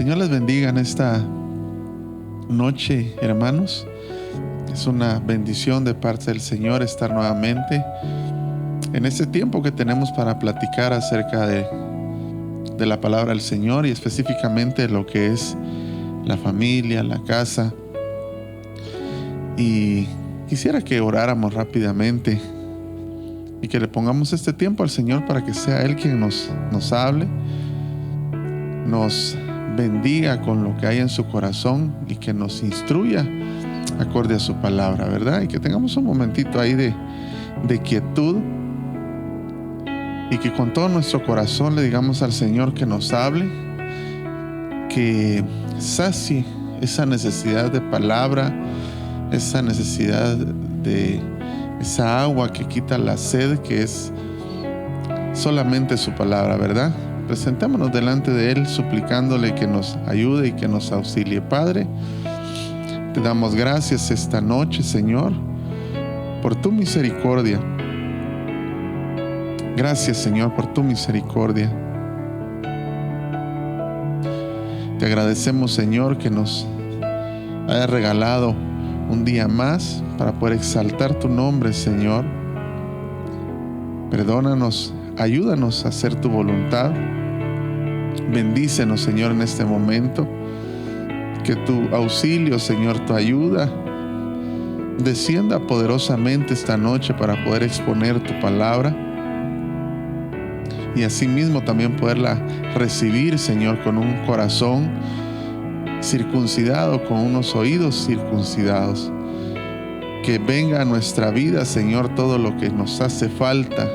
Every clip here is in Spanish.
Señor les bendiga en esta noche, hermanos. Es una bendición de parte del Señor estar nuevamente en este tiempo que tenemos para platicar acerca de la palabra del Señor y específicamente lo que es la familia, la casa. Y quisiera que oráramos rápidamente y que le pongamos este tiempo al Señor para que sea Él quien nos hable, nos bendiga con lo que hay en su corazón y que nos instruya acorde a su palabra, ¿verdad? Y que tengamos un momentito ahí de quietud y que con todo nuestro corazón le digamos al Señor que nos hable, que sacie esa necesidad de palabra, esa necesidad de esa agua que quita la sed, que es solamente su palabra, ¿verdad? Presentémonos delante de Él suplicándole que nos ayude y que nos auxilie. Padre, te damos gracias esta noche, Señor, por tu misericordia. Gracias, Señor, por tu misericordia. Te agradecemos, Señor, que nos hayas regalado un día más para poder exaltar tu nombre, Señor. Perdónanos, ayúdanos a hacer tu voluntad. Bendícenos, Señor, en este momento. Que tu auxilio, Señor, tu ayuda descienda poderosamente esta noche para poder exponer tu palabra y asimismo también poderla recibir, Señor, con un corazón circuncidado, con unos oídos circuncidados. Que venga a nuestra vida, Señor, todo lo que nos hace falta.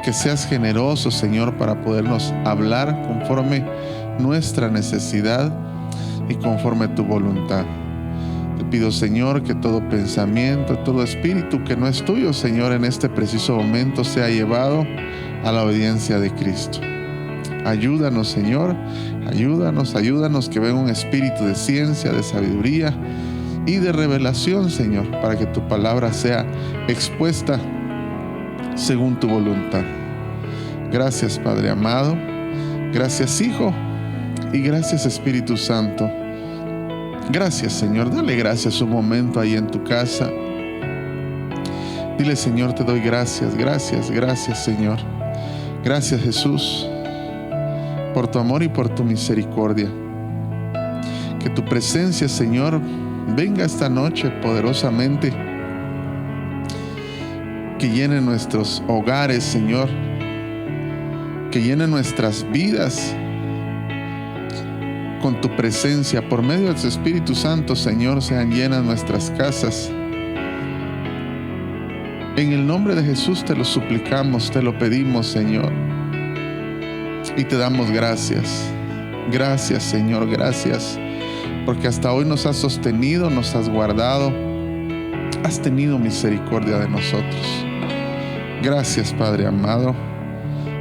Que seas generoso, Señor, para podernos hablar conforme nuestra necesidad y conforme tu voluntad. Te pido, Señor, que todo pensamiento, todo espíritu que no es tuyo, Señor, en este preciso momento sea llevado a la obediencia de Cristo. Ayúdanos, Señor, ayúdanos, que venga un espíritu de ciencia, de sabiduría y de revelación, Señor, para que tu palabra sea expuesta según tu voluntad. Gracias, Padre amado. Gracias, Hijo. Y gracias, Espíritu Santo. Gracias, Señor. Dale gracias un momento ahí en tu casa. Dile, Señor, te doy gracias, Señor. Gracias, Jesús, por tu amor y por tu misericordia. Que tu presencia, Señor, venga esta noche poderosamente. Que llene nuestros hogares, Señor. Que llene nuestras vidas con tu presencia. Por medio de tu Espíritu Santo, Señor, sean llenas nuestras casas. En el nombre de Jesús te lo suplicamos, te lo pedimos, Señor. Y te damos gracias. Gracias, Señor, gracias. Porque hasta hoy nos has sostenido, nos has guardado. Has tenido misericordia de nosotros. Gracias, Padre amado.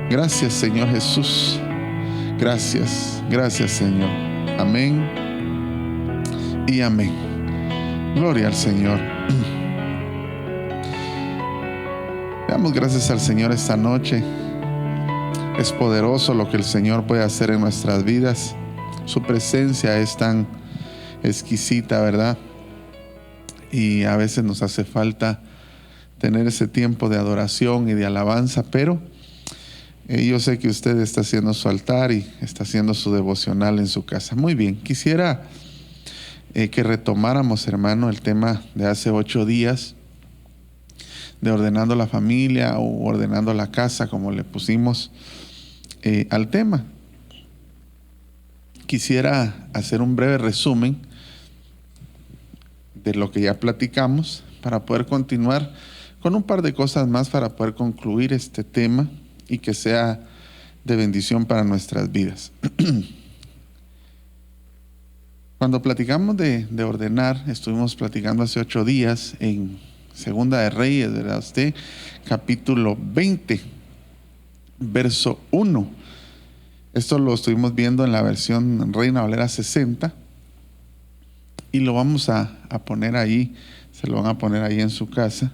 Gracias, Señor Jesús. Gracias, Señor. Amén y amén. Gloria al Señor. Damos gracias al Señor esta noche. Es poderoso lo que el Señor puede hacer en nuestras vidas. Su presencia es tan exquisita, ¿verdad? Y a veces nos hace falta tener ese tiempo de adoración y de alabanza, pero yo sé que usted está haciendo su altar y está haciendo su devocional en su casa. Muy bien, quisiera que retomáramos, hermano, el tema de hace 8 días, de ordenando la familia o ordenando la casa, como le pusimos al tema. Quisiera hacer un breve resumen de lo que ya platicamos para poder continuar con un par de cosas más para poder concluir este tema y que sea de bendición para nuestras vidas. Cuando platicamos de ordenar, estuvimos platicando hace 8 días en Segunda de Reyes, ¿verdad? Usted, capítulo 20, verso 1. Esto lo estuvimos viendo en la versión Reina Valera 60 y lo vamos a poner ahí, se lo van a poner ahí en su casa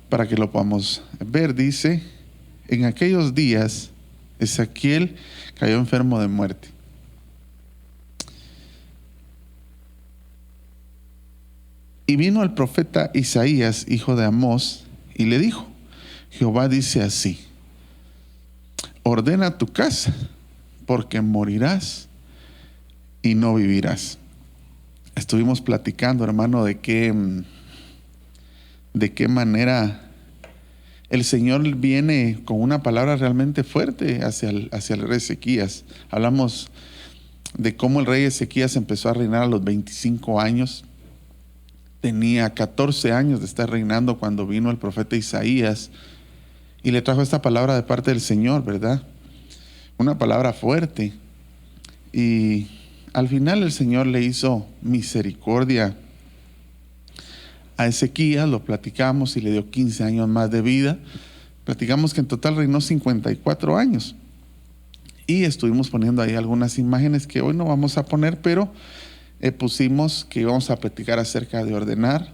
para que lo podamos ver. Dice: en aquellos días Ezequiel cayó enfermo de muerte Y vino el profeta Isaías, hijo de Amós, y le dijo: Jehová dice así: ordena tu casa, porque morirás y no vivirás. Estuvimos platicando, hermano, de qué manera el Señor viene con una palabra realmente fuerte hacia el rey Ezequías. Hablamos de cómo el rey Ezequías empezó a reinar a los 25 años. Tenía 14 años de estar reinando cuando vino el profeta Isaías y le trajo esta palabra de parte del Señor, ¿verdad? Una palabra fuerte. Y al final el Señor le hizo misericordia a Ezequías, lo platicamos, y le dio 15 años más de vida. Platicamos que en total reinó 54 años. Y estuvimos poniendo ahí algunas imágenes que hoy no vamos a poner, pero pusimos que íbamos a platicar acerca de ordenar,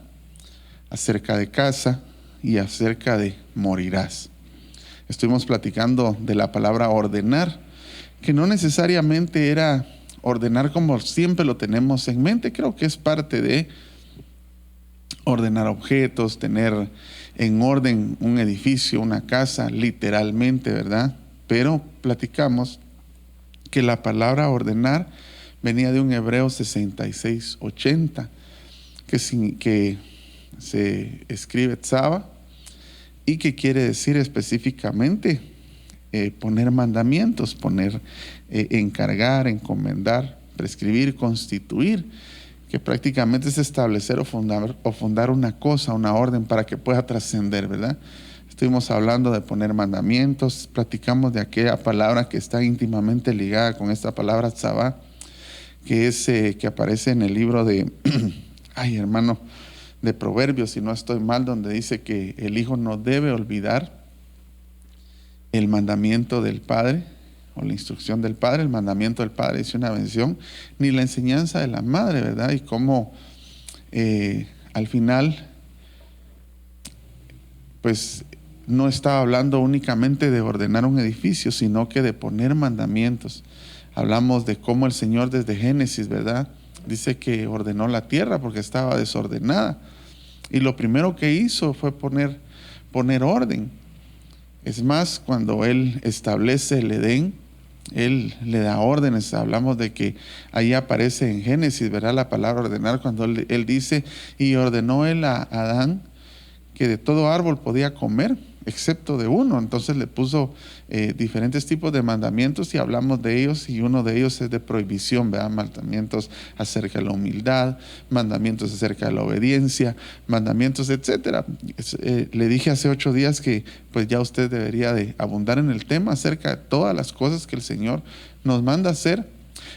acerca de casa y acerca de morirás. Estuvimos platicando de la palabra ordenar, que no necesariamente era ordenar como siempre lo tenemos en mente. Creo que es parte de ordenar objetos, tener en orden un edificio, una casa, literalmente, ¿verdad? Pero platicamos que la palabra ordenar venía de un hebreo 6680, que se escribe tzava, y que quiere decir específicamente poner mandamientos, encargar, encomendar, prescribir, constituir, que prácticamente es establecer o fundar una cosa, una orden para que pueda trascender, ¿verdad? Estuvimos hablando de poner mandamientos, platicamos de aquella palabra que está íntimamente ligada con esta palabra tzavá, que es que aparece en el libro de, de Proverbios, si no estoy mal, donde dice que el hijo no debe olvidar el mandamiento del padre, o la instrucción del padre. El mandamiento del padre es una bendición, ni la enseñanza de la madre, ¿verdad? Y cómo al final, pues no estaba hablando únicamente de ordenar un edificio, sino que de poner mandamientos. Hablamos de cómo el Señor desde Génesis, ¿verdad?, dice que ordenó la tierra porque estaba desordenada. Y lo primero que hizo fue poner orden. Es más, cuando Él establece el Edén, Él le da órdenes. Hablamos de que ahí aparece en Génesis, ¿verdad?, la palabra ordenar, cuando Él dice: y ordenó Él a Adán que de todo árbol podía comer, excepto de uno. Entonces le puso diferentes tipos de mandamientos, y hablamos de ellos, y uno de ellos es de prohibición, ¿verdad? Mandamientos acerca de la humildad, mandamientos acerca de la obediencia, mandamientos, etcétera. Le dije hace 8 días que pues ya usted debería de abundar en el tema acerca de todas las cosas que el Señor nos manda hacer,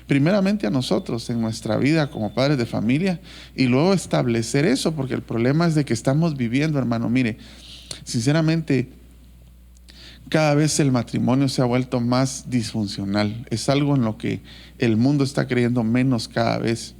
primeramente a nosotros en nuestra vida como padres de familia, y luego establecer eso, porque el problema es de que estamos viviendo, hermano, mire, sinceramente, cada vez el matrimonio se ha vuelto más disfuncional. Es algo en lo que el mundo está creyendo menos cada vez.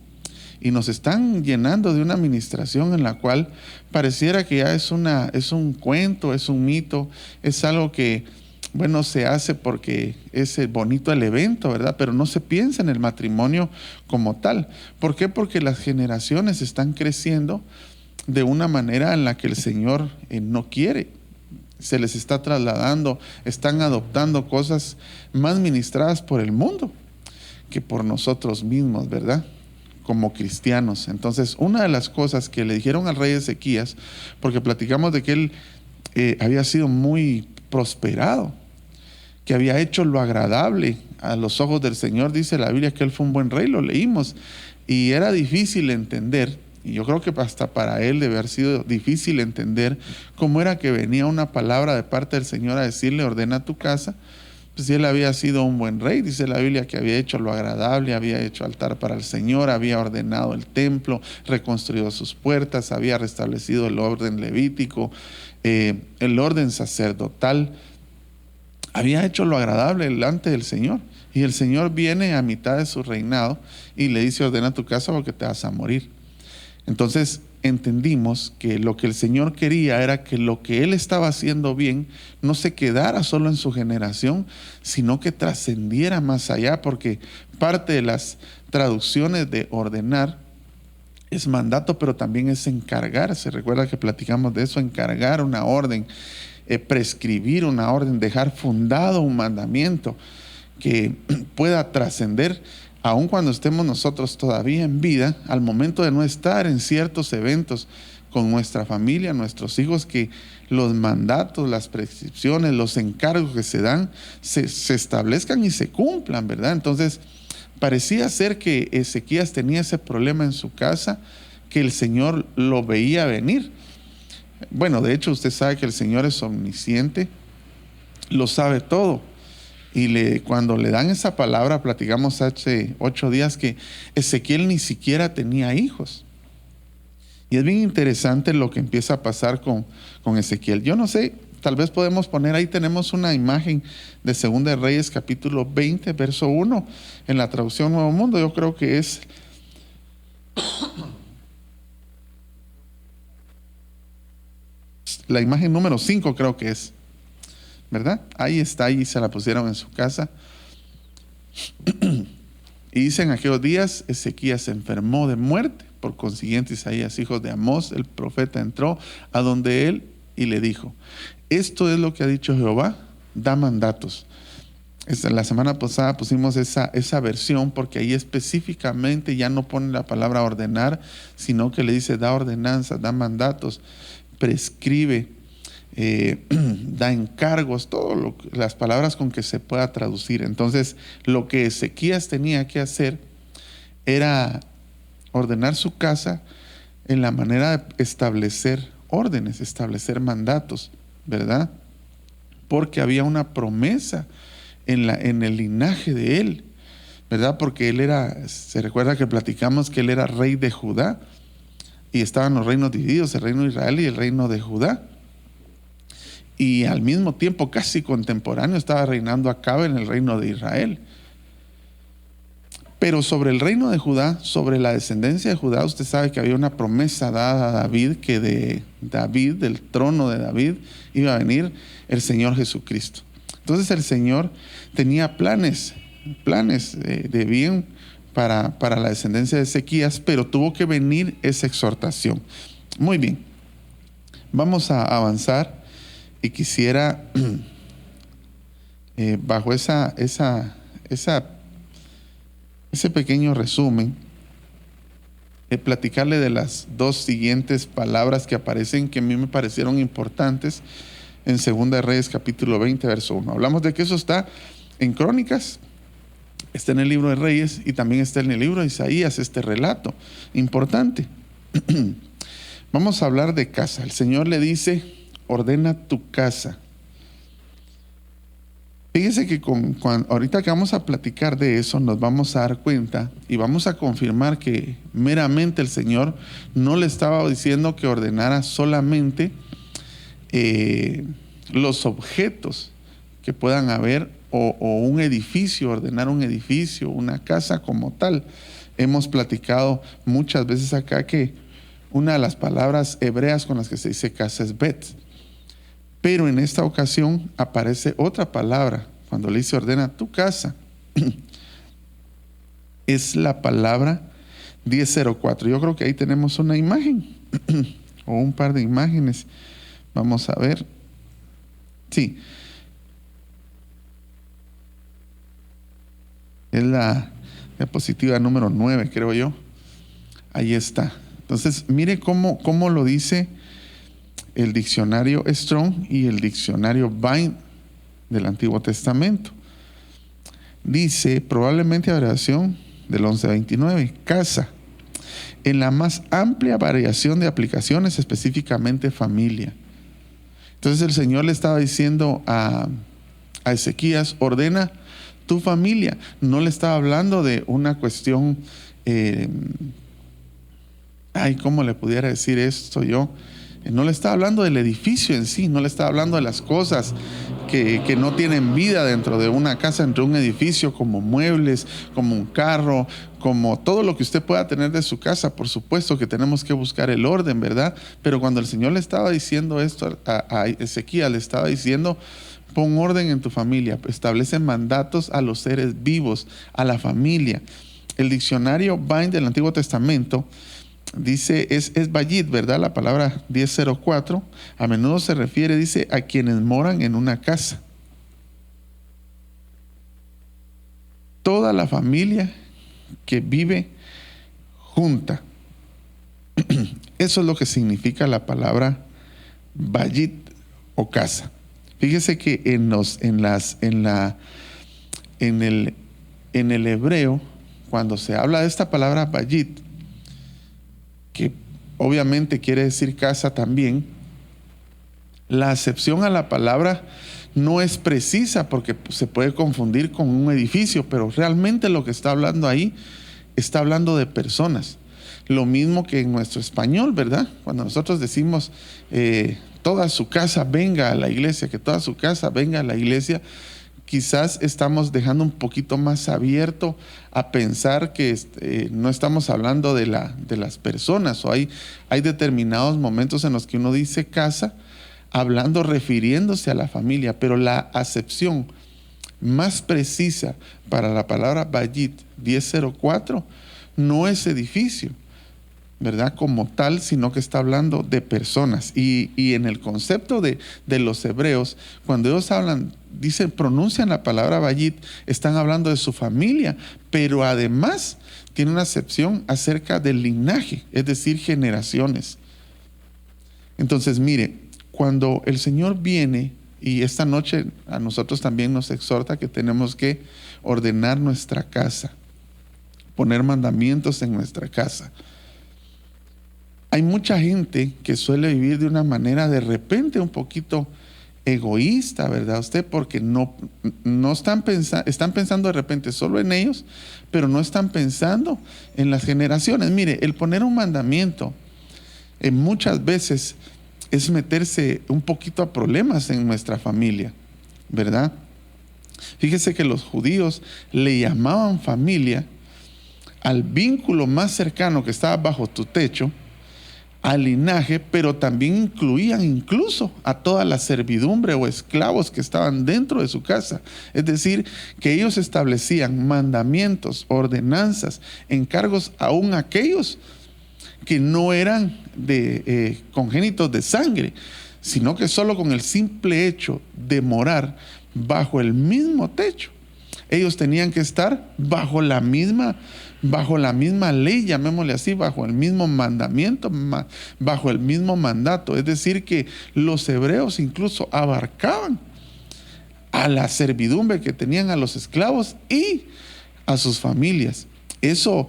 Y nos están llenando de una administración en la cual pareciera que ya es un cuento, es un mito, es algo que, bueno, se hace porque es bonito el evento, ¿verdad? Pero no se piensa en el matrimonio como tal. ¿Por qué? Porque las generaciones están creciendo de una manera en la que el Señor no quiere. Se les está trasladando, están adoptando cosas más ministradas por el mundo que por nosotros mismos, ¿verdad?, como cristianos. Entonces, una de las cosas que le dijeron al rey Ezequías, porque platicamos de que él había sido muy prosperado, que había hecho lo agradable a los ojos del Señor. Dice la Biblia que él fue un buen rey, lo leímos, y era difícil entender. Y yo creo que hasta para él debe haber sido difícil entender cómo era que venía una palabra de parte del Señor a decirle: ordena tu casa. Pues si él había sido un buen rey, dice la Biblia que había hecho lo agradable, había hecho altar para el Señor, había ordenado el templo, reconstruido sus puertas, había restablecido el orden levítico, el orden sacerdotal, había hecho lo agradable delante del Señor. Y el Señor viene a mitad de su reinado y le dice: ordena tu casa porque te vas a morir. Entonces entendimos que lo que el Señor quería era que lo que Él estaba haciendo bien no se quedara solo en su generación, sino que trascendiera más allá, porque parte de las traducciones de ordenar Es mandato, pero también es encargarse. Recuerda que platicamos de eso, encargar una orden, prescribir una orden, dejar fundado un mandamiento que pueda trascender aun cuando estemos nosotros todavía en vida, al momento de no estar en ciertos eventos con nuestra familia, nuestros hijos, que los mandatos, las prescripciones, los encargos que se dan, se establezcan y se cumplan, ¿verdad? Entonces, parecía ser que Ezequías tenía ese problema en su casa, que el Señor lo veía venir. Bueno, de hecho, usted sabe que el Señor es omnisciente, lo sabe todo. Y cuando le dan esa palabra, platicamos hace 8 días que Ezequiel ni siquiera tenía hijos. Y es bien interesante lo que empieza a pasar con Ezequiel. Yo no sé, tal vez podemos poner, ahí tenemos una imagen de 2 de Reyes, capítulo 20, verso 1, en la traducción Nuevo Mundo. Yo creo que es la imagen número 5, creo que es, ¿verdad? Ahí está, ahí se la pusieron en su casa. Y dice: en aquellos días Ezequías se enfermó de muerte. Por consiguiente, Isaías, hijo de Amós, el profeta, entró a donde él y le dijo: esto es lo que ha dicho Jehová, da mandatos. La semana pasada pusimos esa versión, porque ahí específicamente ya no pone la palabra ordenar, sino que le dice: da ordenanzas, da mandatos, prescribe, da encargos, todas las palabras con que se pueda traducir. Entonces, lo que Ezequías tenía que hacer era ordenar su casa en la manera de establecer órdenes, establecer mandatos, ¿verdad? Porque había una promesa en el linaje de él, ¿verdad? Porque se recuerda que platicamos que él era rey de Judá, y estaban los reinos divididos, el reino de Israel y el reino de Judá. Y al mismo tiempo, casi contemporáneo, estaba reinando Acab en el reino de Israel. Pero sobre el reino de Judá, sobre la descendencia de Judá, usted sabe que había una promesa dada a David, que de David, del trono de David, iba a venir el Señor Jesucristo. Entonces el Señor tenía planes de bien para la descendencia de Ezequías, pero tuvo que venir esa exhortación. Muy bien, vamos a avanzar, y quisiera bajo ese pequeño resumen, platicarle de las 2 siguientes palabras que aparecen, que a mí me parecieron importantes en 2 de Reyes capítulo 20, verso 1. Hablamos de que eso está en Crónicas, está en el libro de Reyes, y también está en el libro de Isaías, este relato importante. Vamos a hablar de casa. El Señor le dice: ordena tu casa. Fíjese que ahorita que vamos a platicar de eso, nos vamos a dar cuenta y vamos a confirmar que meramente el Señor no le estaba diciendo que ordenara solamente los objetos que puedan haber, o un edificio, ordenar un edificio, una casa como tal. Hemos platicado muchas veces acá que una de las palabras hebreas con las que se dice casa es bet. Pero en esta ocasión aparece otra palabra cuando le dice ordena tu casa. Es la palabra 1004. Yo creo que ahí tenemos una imagen o un par de imágenes. Vamos a ver. Sí. Es la diapositiva número 9, creo yo. Ahí está. Entonces, mire cómo lo dice el diccionario Strong y el diccionario Vine del Antiguo Testamento. Dice, probablemente abreviación del 1129, casa, en la más amplia variación de aplicaciones, específicamente familia. Entonces el Señor le estaba diciendo a Ezequías: ordena tu familia. No le estaba hablando de una cuestión, ¿cómo le pudiera decir esto yo? No le estaba hablando del edificio en sí, no le estaba hablando de las cosas que no tienen vida dentro de una casa, dentro de un edificio, como muebles, como un carro, como todo lo que usted pueda tener de su casa. Por supuesto que tenemos que buscar el orden, ¿verdad? Pero cuando el Señor le estaba diciendo esto a Ezequías, le estaba diciendo: pon orden en tu familia, establece mandatos a los seres vivos, a la familia. El diccionario Vine del Antiguo Testamento dice, es Bayit, ¿verdad? La palabra 1004 a menudo se refiere, dice, a quienes moran en una casa. Toda la familia que vive junta. Eso es lo que significa la palabra Bayit o casa. Fíjese que en el hebreo, cuando se habla de esta palabra Bayit, que obviamente quiere decir casa también, la acepción a la palabra no es precisa porque se puede confundir con un edificio, pero realmente lo que está hablando ahí está hablando de personas. Lo mismo que en nuestro español, ¿verdad? Cuando nosotros decimos toda su casa venga a la iglesia, que toda su casa venga a la iglesia, quizás estamos dejando un poquito más abierto a pensar que no estamos hablando de las personas, o hay determinados momentos en los que uno dice casa, hablando, refiriéndose a la familia, pero la acepción más precisa para la palabra Bayit 1004 no es edificio, ¿verdad? Como tal, sino que está hablando de personas. Y en el concepto de los hebreos, cuando ellos hablan, dicen, pronuncian la palabra Bayit, están hablando de su familia, pero además tiene una acepción acerca del linaje, es decir, generaciones. Entonces, mire, cuando el Señor viene, y esta noche a nosotros también nos exhorta que tenemos que ordenar nuestra casa, poner mandamientos en nuestra casa. Hay mucha gente que suele vivir de una manera de repente un poquito egoísta, ¿verdad? Usted, porque no están pensando de repente solo en ellos, pero no están pensando en las generaciones. Mire, el poner un mandamiento muchas veces es meterse un poquito a problemas en nuestra familia, ¿verdad? Fíjese que los judíos le llamaban familia al vínculo más cercano que estaba bajo tu techo, al linaje, pero también incluían incluso a toda la servidumbre o esclavos que estaban dentro de su casa. Es decir, que ellos establecían mandamientos, ordenanzas, encargos aún aquellos que no eran congénitos de sangre, sino que solo con el simple hecho de morar bajo el mismo techo, ellos tenían que estar bajo la misma ley, llamémosle así, bajo el mismo mandamiento, bajo el mismo mandato. Es decir, que los hebreos incluso abarcaban a la servidumbre que tenían a los esclavos y a sus familias. Eso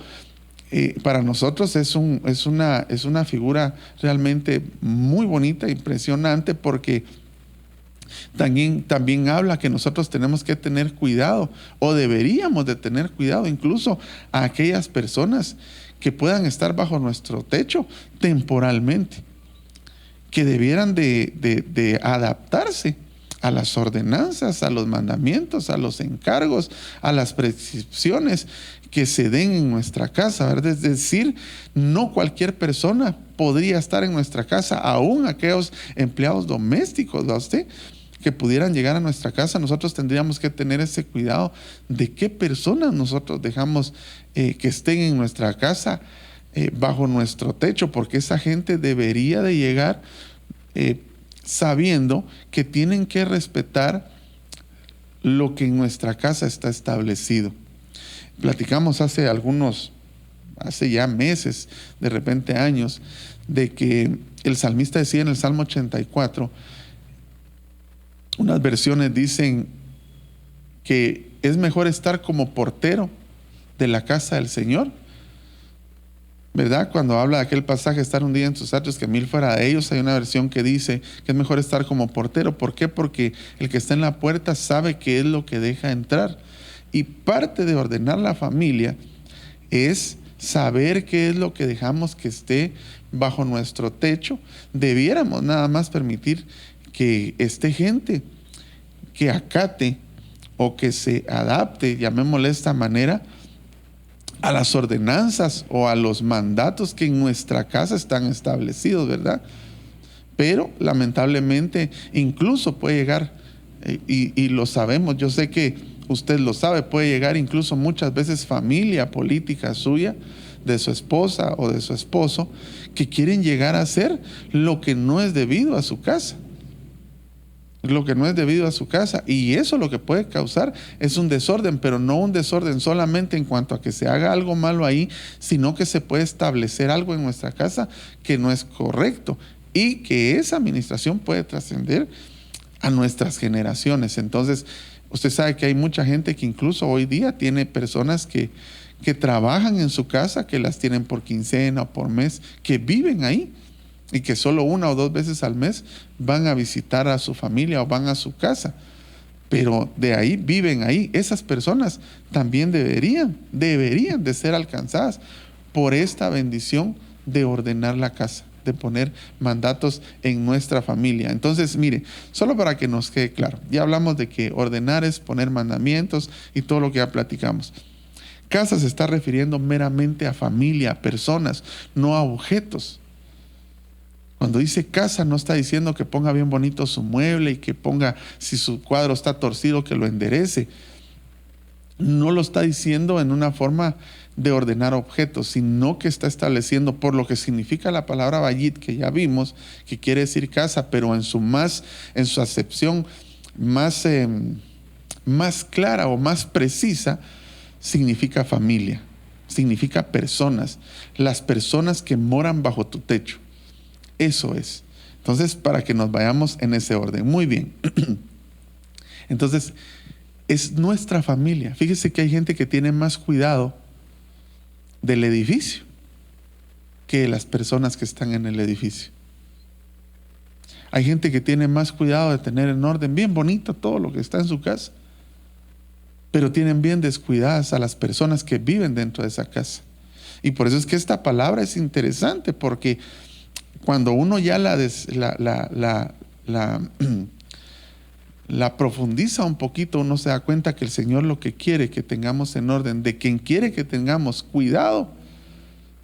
para nosotros es una figura realmente muy bonita, impresionante, porque también habla que nosotros tenemos que tener cuidado, o deberíamos de tener cuidado incluso a aquellas personas que puedan estar bajo nuestro techo temporalmente, que debieran de adaptarse a las ordenanzas, a los mandamientos, a los encargos, a las prescripciones que se den en nuestra casa, ¿verdad? Es decir, no cualquier persona podría estar en nuestra casa, aún aquellos empleados domésticos, ¿va usted?, que pudieran llegar a nuestra casa. Nosotros tendríamos que tener ese cuidado de qué personas nosotros dejamos que estén en nuestra casa, bajo nuestro techo, porque esa gente debería de llegar sabiendo que tienen que respetar lo que en nuestra casa está establecido. Platicamos hace ya meses, de repente años, de que el salmista decía en el Salmo 84, unas versiones dicen que es mejor estar como portero de la casa del Señor, ¿verdad? Cuando habla de aquel pasaje, estar un día en sus atrios que 1000 fuera de ellos, hay una versión que dice que es mejor estar como portero. ¿Por qué? Porque el que está en la puerta sabe qué es lo que deja entrar. Y parte de ordenar la familia es saber qué es lo que dejamos que esté bajo nuestro techo. Debiéramos nada más permitir que esté gente que acate o que se adapte, llamémosle de esta manera, a las ordenanzas o a los mandatos que en nuestra casa están establecidos, ¿verdad? Pero lamentablemente incluso puede llegar, y lo sabemos, yo sé que usted lo sabe, puede llegar incluso muchas veces familia política suya de su esposa o de su esposo, que quieren llegar a hacer lo que no es debido a su casa. Lo que no es debido a su casa. Y eso lo que puede causar es un desorden, pero no un desorden solamente en cuanto a que se haga algo malo ahí, sino que se puede establecer algo en nuestra casa que no es correcto y que esa administración puede trascender a nuestras generaciones. Entonces, usted sabe que hay mucha gente que incluso hoy día tiene personas que trabajan en su casa, que las tienen por quincena o por mes, que viven ahí y que solo 1 o 2 veces al mes van a visitar a su familia o van a su casa. Pero de ahí viven ahí. Esas personas también deberían de ser alcanzadas por esta bendición de ordenar la casa, de poner mandatos en nuestra familia. Entonces, mire, solo para que nos quede claro, ya hablamos de que ordenar es poner mandamientos y todo lo que ya platicamos. Casa se está refiriendo meramente a familia, a personas, no a objetos. Cuando dice casa, no está diciendo que ponga bien bonito su mueble y que ponga, si su cuadro está torcido, que lo enderece. No lo está diciendo en una forma de ordenar objetos, sino que está estableciendo, por lo que significa la palabra bayit, que ya vimos, que quiere decir casa, pero en su acepción más clara o más precisa, significa familia, significa personas, las personas que moran bajo tu techo. Eso es. Entonces, para que nos vayamos en ese orden. Muy bien. Entonces, es nuestra familia. Fíjese que hay gente que tiene más cuidado del edificio que de las personas que están en el edificio. Hay gente que tiene más cuidado de tener en orden, bien bonito todo lo que está en su casa, pero tienen bien descuidadas a las personas que viven dentro de esa casa. Y por eso es que esta palabra es interesante, porque cuando uno ya la profundiza un poquito, uno se da cuenta que el Señor lo que quiere que tengamos en orden, de quien quiere que tengamos cuidado.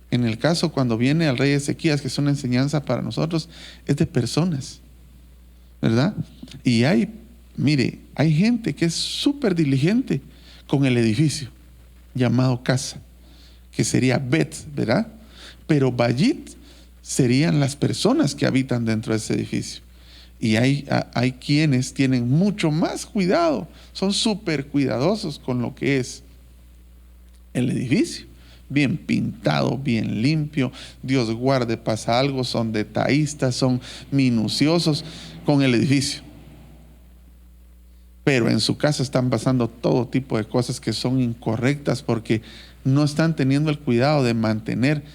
En el caso cuando viene al rey Ezequías, que es una enseñanza para nosotros, es de personas, ¿verdad? Y hay gente que es súper diligente con el edificio llamado casa, que sería Bet, ¿verdad? Pero Bayit serían las personas que habitan dentro de ese edificio. Y hay quienes tienen mucho más cuidado, son súper cuidadosos con lo que es el edificio. Bien pintado, bien limpio, Dios guarde, pasa algo, son detallistas, son minuciosos con el edificio. Pero en su casa están pasando todo tipo de cosas que son incorrectas porque no están teniendo el cuidado de mantener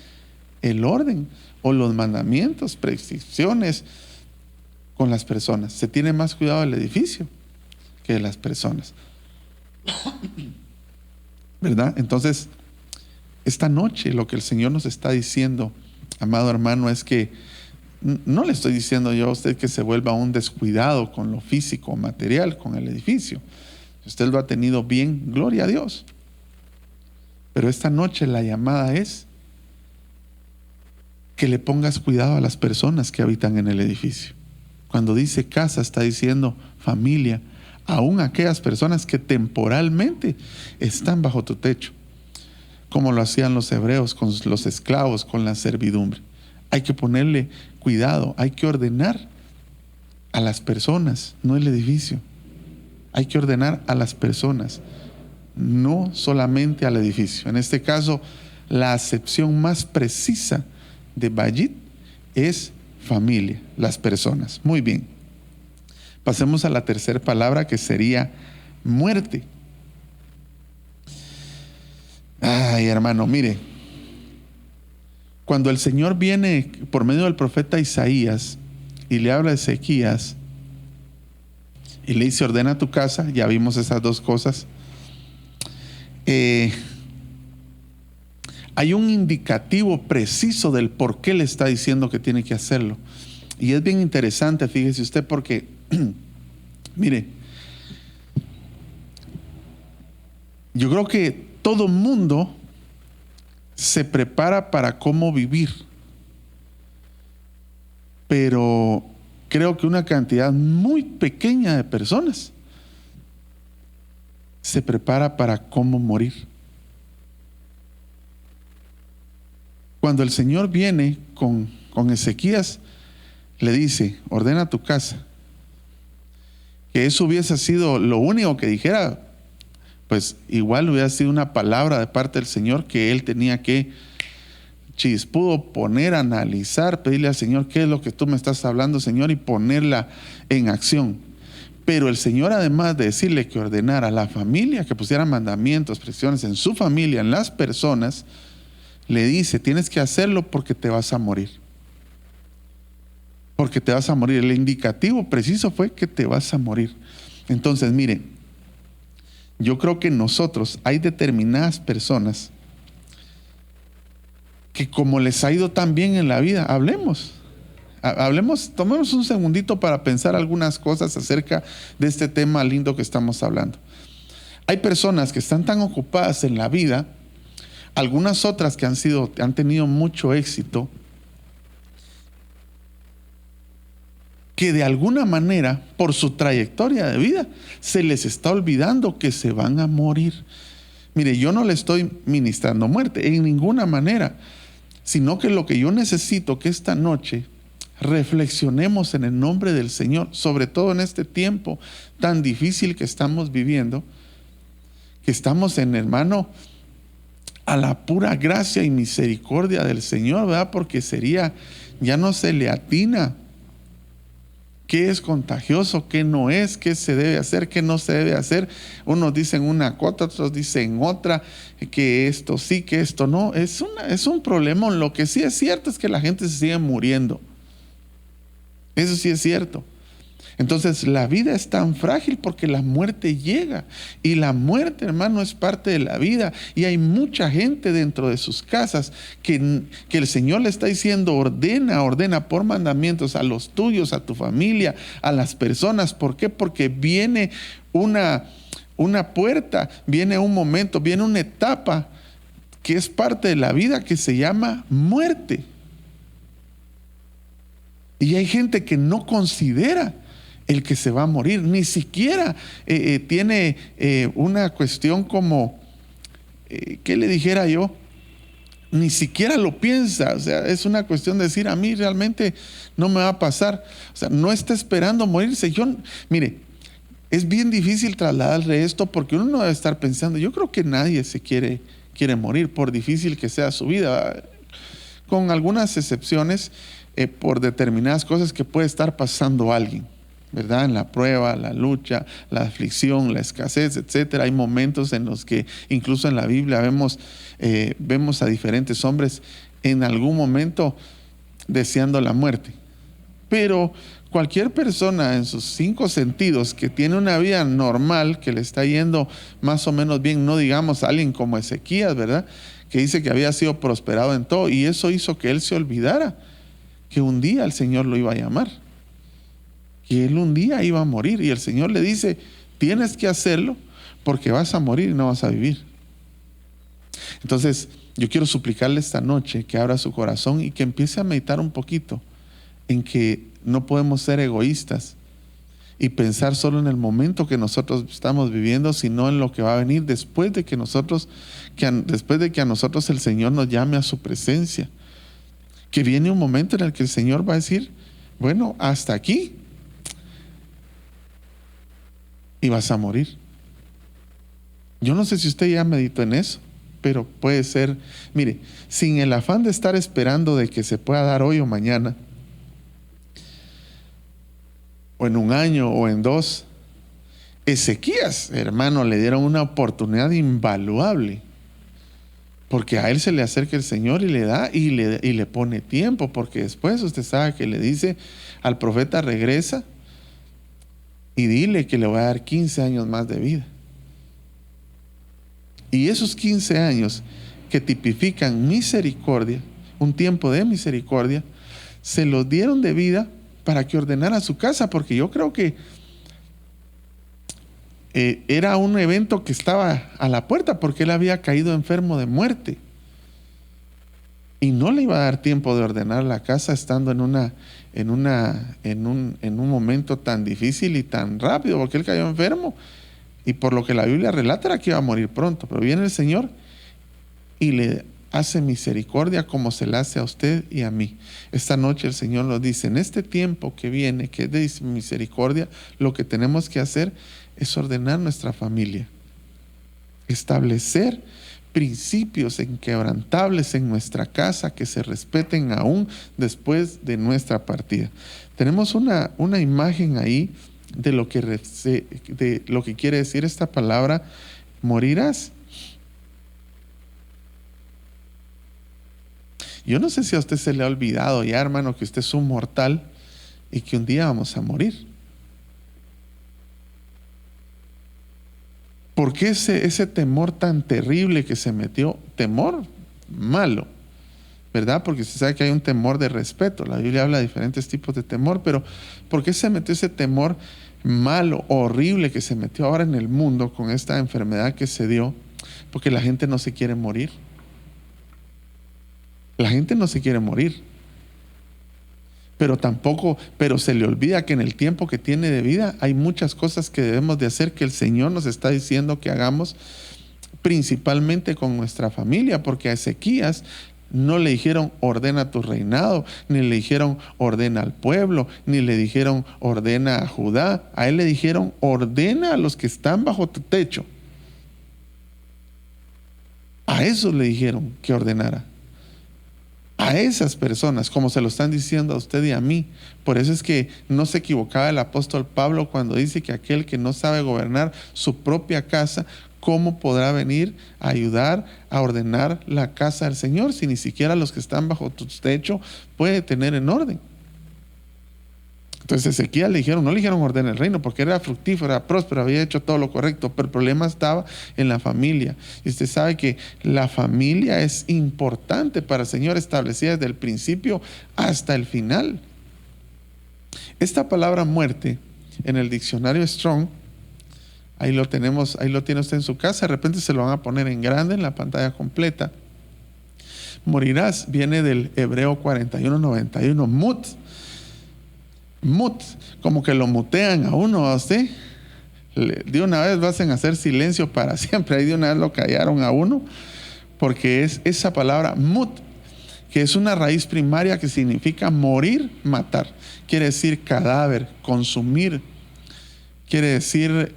el orden o los mandamientos, prescripciones con las personas. Se tiene más cuidado del edificio que de las personas, ¿verdad? Entonces, esta noche lo que el Señor nos está diciendo, amado hermano, es que no le estoy diciendo yo a usted que se vuelva un descuidado con lo físico, material, con el edificio. Usted lo ha tenido bien, gloria a Dios. Pero esta noche la llamada es que le pongas cuidado a las personas que habitan en el edificio. Cuando dice casa, está diciendo familia, aún aquellas personas que temporalmente están bajo tu techo, como lo hacían los hebreos con los esclavos, con la servidumbre. Hay que ponerle cuidado, hay que ordenar a las personas, no el edificio. Hay que ordenar a las personas, no solamente al edificio. En este caso, la acepción más precisa de Bayit es familia, las personas. Muy bien. Pasemos a la tercera palabra, que sería muerte. Ay, hermano, mire, cuando el Señor viene por medio del profeta Isaías y le habla a Ezequías y le dice: ordena tu casa, ya vimos esas dos cosas. Hay un indicativo preciso del por qué le está diciendo que tiene que hacerlo. Y es bien interesante, fíjese usted, porque, mire, yo creo que todo mundo se prepara para cómo vivir, pero creo que una cantidad muy pequeña de personas se prepara para cómo morir. Cuando el Señor viene con Ezequías, le dice, ordena tu casa. Que eso hubiese sido lo único que dijera, pues igual hubiera sido una palabra de parte del Señor que él tenía que chispudo poner, analizar, pedirle al Señor qué es lo que tú me estás hablando, Señor, y ponerla en acción. Pero el Señor, además de decirle que ordenara a la familia, que pusiera mandamientos, presiones en su familia, en las personas, le dice, tienes que hacerlo porque te vas a morir. Porque te vas a morir. El indicativo preciso fue que te vas a morir. Entonces, miren, yo creo que nosotros, hay determinadas personas que como les ha ido tan bien en la vida, hablemos, tomemos un segundito para pensar algunas cosas acerca de este tema lindo que estamos hablando. Hay personas que están tan ocupadas en la vida, algunas otras que han tenido mucho éxito, que de alguna manera, por su trayectoria de vida, se les está olvidando que se van a morir. Mire, yo no le estoy ministrando muerte en ninguna manera, sino que lo que yo necesito que esta noche reflexionemos en el nombre del Señor, sobre todo en este tiempo tan difícil que estamos viviendo, que estamos hermano, a la pura gracia y misericordia del Señor, ¿verdad? Porque ya no se le atina qué es contagioso, qué no es, qué se debe hacer, qué no se debe hacer. Unos dicen una cosa, otros dicen otra, que esto sí, que esto no. Es un problema. Lo que sí es cierto es que la gente se sigue muriendo. Eso sí es cierto. Entonces la vida es tan frágil porque la muerte llega, y la muerte, hermano, es parte de la vida, y hay mucha gente dentro de sus casas que el Señor le está diciendo, ordena por mandamientos a los tuyos, a tu familia, a las personas. ¿Por qué? Porque viene una puerta, viene un momento, viene una etapa que es parte de la vida que se llama muerte. Y hay gente que no considera el que se va a morir, ni siquiera tiene una cuestión como, ¿qué le dijera yo? Ni siquiera lo piensa. O sea, es una cuestión de decir, a mí realmente no me va a pasar. O sea, no está esperando morirse. Mire, es bien difícil trasladarle esto, porque uno no debe estar pensando, yo creo que nadie se quiere morir, por difícil que sea su vida, con algunas excepciones, por determinadas cosas que puede estar pasando alguien, ¿verdad? En la prueba, la lucha, la aflicción, la escasez, etcétera. Hay momentos en los que incluso en la Biblia vemos a diferentes hombres en algún momento deseando la muerte. Pero cualquier persona en sus 5 sentidos que tiene una vida normal, que le está yendo más o menos bien, no digamos a alguien como Ezequías, ¿verdad? Que dice que había sido prosperado en todo, y eso hizo que él se olvidara que un día el Señor lo iba a llamar, que él un día iba a morir, y el Señor le dice, tienes que hacerlo porque vas a morir y no vas a vivir. Entonces, yo quiero suplicarle esta noche que abra su corazón y que empiece a meditar un poquito en que no podemos ser egoístas y pensar solo en el momento que nosotros estamos viviendo, sino en lo que va a venir después de que a nosotros el Señor nos llame a su presencia. Que viene un momento en el que el Señor va a decir, bueno, hasta aquí, y vas a morir. Yo no sé si usted ya meditó en eso, pero puede ser, mire, sin el afán de estar esperando de que se pueda dar hoy o mañana, o en un año o en 2, Ezequías, hermano, le dieron una oportunidad invaluable, porque a él se le acerca el Señor y le da y le pone tiempo, porque después usted sabe que le dice al profeta, regresa y dile que le voy a dar 15 años más de vida. Y esos 15 años que tipifican misericordia, un tiempo de misericordia, se los dieron de vida para que ordenara su casa, porque yo creo que era un evento que estaba a la puerta, porque él había caído enfermo de muerte y no le iba a dar tiempo de ordenar la casa estando en un momento tan difícil y tan rápido, porque él cayó enfermo, y por lo que la Biblia relata era que iba a morir pronto. Pero viene el Señor y le hace misericordia como se la hace a usted y a mí. Esta noche el Señor nos dice, en este tiempo que viene, que es de misericordia, lo que tenemos que hacer es ordenar nuestra familia, establecer principios inquebrantables en nuestra casa que se respeten aún después de nuestra partida. Tenemos una imagen ahí de lo que quiere decir esta palabra, morirás. Yo no sé si a usted se le ha olvidado ya, hermano, que usted es un mortal y que un día vamos a morir. ¿Por qué ese temor tan terrible que se metió? Temor malo, ¿verdad? Porque usted sabe que hay un temor de respeto. La Biblia habla de diferentes tipos de temor, pero ¿por qué se metió ese temor malo, horrible que se metió ahora en el mundo con esta enfermedad que se dio? Porque la gente no se quiere morir. La gente no se quiere morir. Pero se le olvida que en el tiempo que tiene de vida hay muchas cosas que debemos de hacer que el Señor nos está diciendo que hagamos, principalmente con nuestra familia, porque a Ezequías no le dijeron ordena tu reinado, ni le dijeron ordena al pueblo, ni le dijeron ordena a Judá. A él le dijeron ordena a los que están bajo tu techo. A esos le dijeron que ordenara. A esas personas, como se lo están diciendo a usted y a mí. Por eso es que no se equivocaba el apóstol Pablo cuando dice que aquel que no sabe gobernar su propia casa, ¿cómo podrá venir a ayudar a ordenar la casa del Señor si ni siquiera los que están bajo tu techo puede tener en orden? Entonces Ezequías no le dijeron ordena el reino, porque era fructífero, era próspero, había hecho todo lo correcto, pero el problema estaba en la familia. Y usted sabe que la familia es importante para el Señor, establecida desde el principio hasta el final. Esta palabra muerte en el diccionario Strong, ahí lo tenemos, ahí lo tiene usted en su casa, de repente se lo van a poner en grande en la pantalla completa. Morirás viene del hebreo 41:91, mut, como que lo mutean a uno, a usted. De una vez lo hacen hacer silencio para siempre. Ahí de una vez lo callaron a uno, porque es esa palabra mut, que es una raíz primaria que significa morir, matar. Quiere decir cadáver, consumir. Quiere decir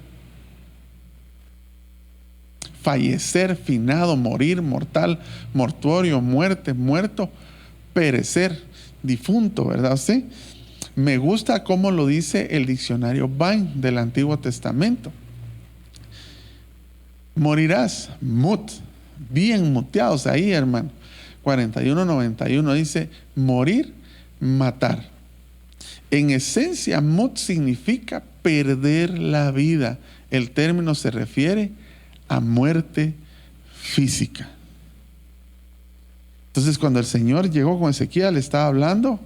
fallecer, finado, morir, mortal, mortuorio, muerte, muerto, perecer, difunto, ¿verdad usted? Me gusta cómo lo dice el diccionario Vine del Antiguo Testamento. Morirás, mut, bien muteados ahí, hermano. 41:91 dice morir, matar. En esencia, mut significa perder la vida. El término se refiere a muerte física. Entonces, cuando el Señor llegó con Ezequiel, le estaba hablando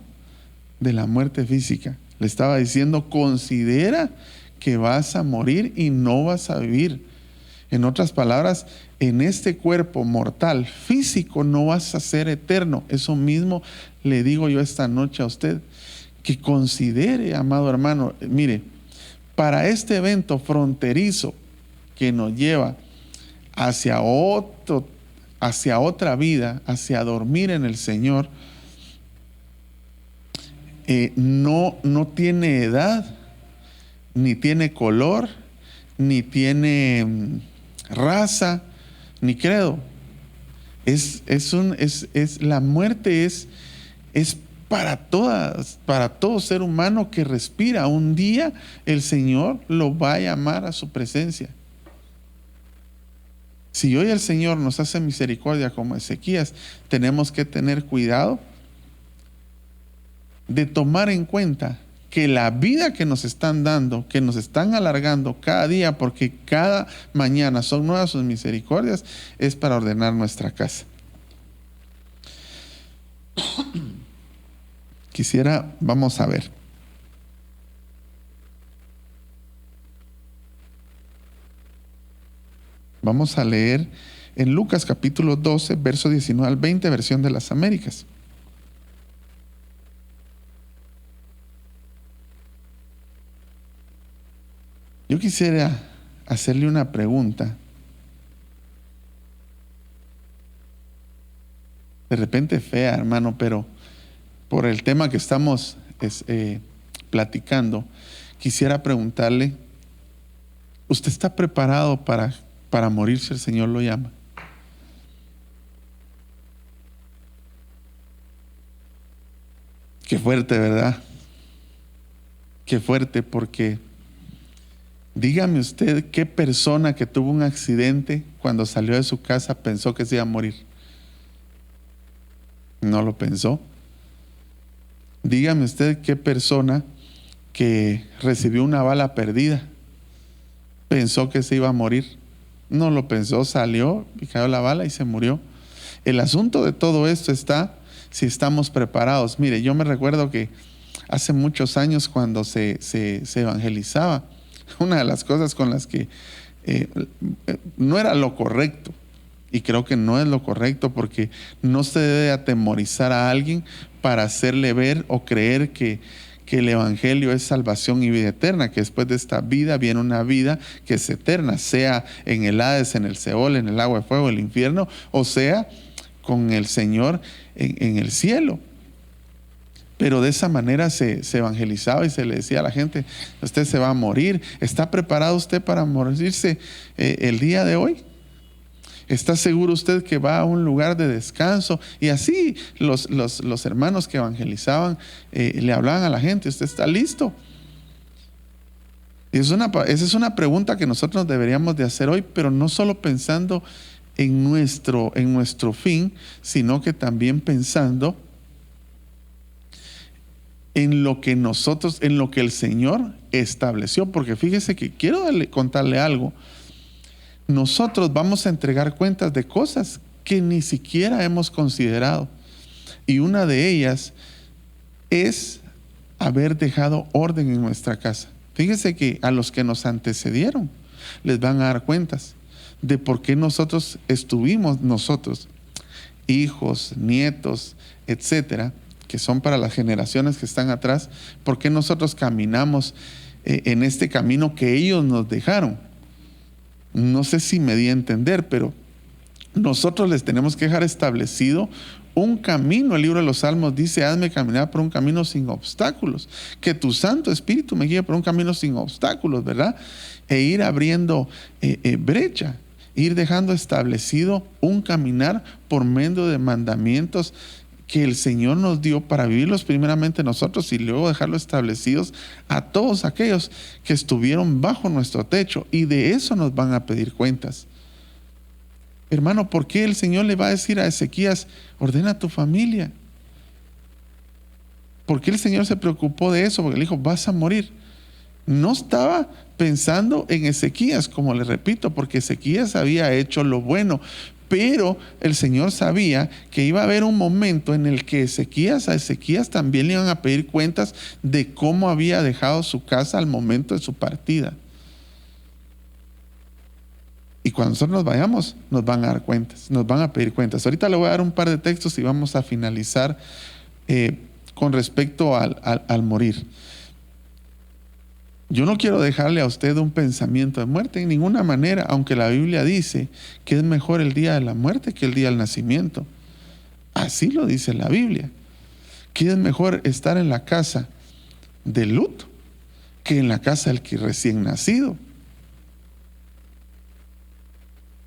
de la muerte física. Le estaba diciendo, considera que vas a morir y no vas a vivir. En otras palabras, en este cuerpo mortal físico no vas a ser eterno. Eso mismo le digo yo esta noche a usted, que considere, amado hermano, mire, para este evento fronterizo que nos lleva hacia otra vida, hacia dormir en el Señor, no tiene edad, ni tiene color, ni tiene raza, ni credo. La muerte es para todo ser humano que respira. Un día el Señor lo va a llamar a su presencia. Si hoy el Señor nos hace misericordia como Ezequías, tenemos que tener cuidado de tomar en cuenta que la vida que nos están dando, que nos están alargando cada día, porque cada mañana son nuevas sus misericordias, es para ordenar nuestra casa. Vamos a ver. Vamos a leer en Lucas capítulo 12, verso 19 al 20, versión de las Américas. Yo quisiera hacerle una pregunta. de repente fea, hermano, pero por el tema que estamos platicando, quisiera preguntarle, ¿usted está preparado para morir si el Señor lo llama? Qué fuerte, ¿verdad? Qué fuerte, porque dígame usted qué persona que tuvo un accidente cuando salió de su casa pensó que se iba a morir. No lo pensó. Dígame usted qué persona que recibió una bala perdida pensó que se iba a morir. No lo pensó, salió y cayó la bala y se murió. El asunto de todo esto está si estamos preparados. Mire, yo me recuerdo que hace muchos años cuando se evangelizaba, una de las cosas con las que no era lo correcto, y creo que no es lo correcto, porque no se debe atemorizar a alguien para hacerle ver o creer que el evangelio es salvación y vida eterna, que después de esta vida viene una vida que es eterna, sea en el Hades, en el Seol, en el agua de fuego, el infierno, o sea con el Señor en el cielo. Pero de esa manera se evangelizaba y se le decía a la gente: usted se va a morir. ¿Está preparado usted para morirse el día de hoy? ¿Está seguro usted que va a un lugar de descanso? Y así los hermanos que evangelizaban le hablaban a la gente: ¿usted está listo? Y esa es una pregunta que nosotros deberíamos de hacer hoy, pero no solo pensando en nuestro fin, sino que también pensando en lo que el Señor estableció. Porque fíjese que quiero contarle algo. Nosotros vamos a entregar cuentas de cosas que ni siquiera hemos considerado. Y una de ellas es haber dejado orden en nuestra casa. Fíjese que a los que nos antecedieron les van a dar cuentas de por qué nosotros, hijos, nietos, etcétera, que son para las generaciones que están atrás, por qué nosotros caminamos en este camino que ellos nos dejaron. No sé si me di a entender, pero nosotros les tenemos que dejar establecido un camino. El libro de los Salmos dice: hazme caminar por un camino sin obstáculos, que tu Santo Espíritu me guíe por un camino sin obstáculos, ¿verdad? E ir abriendo brecha, ir dejando establecido un caminar por medio de mandamientos que el Señor nos dio para vivirlos primeramente nosotros y luego dejarlo establecidos a todos aquellos que estuvieron bajo nuestro techo, y de eso nos van a pedir cuentas. Hermano, ¿por qué el Señor le va a decir a Ezequías: ordena a tu familia? ¿Por qué el Señor se preocupó de eso? Porque le dijo: vas a morir. No estaba pensando en Ezequías, como le repito, porque Ezequías había hecho lo bueno, pero el Señor sabía que iba a haber un momento en el que a Ezequías también le iban a pedir cuentas de cómo había dejado su casa al momento de su partida. Y cuando nosotros nos vayamos, nos van a dar cuentas, nos van a pedir cuentas. Ahorita le voy a dar un par de textos y vamos a finalizar con respecto al morir. Yo no quiero dejarle a usted un pensamiento de muerte en ninguna manera, aunque la Biblia dice que es mejor el día de la muerte que el día del nacimiento. Así lo dice la Biblia. Que es mejor estar en la casa del luto que en la casa del que recién nacido.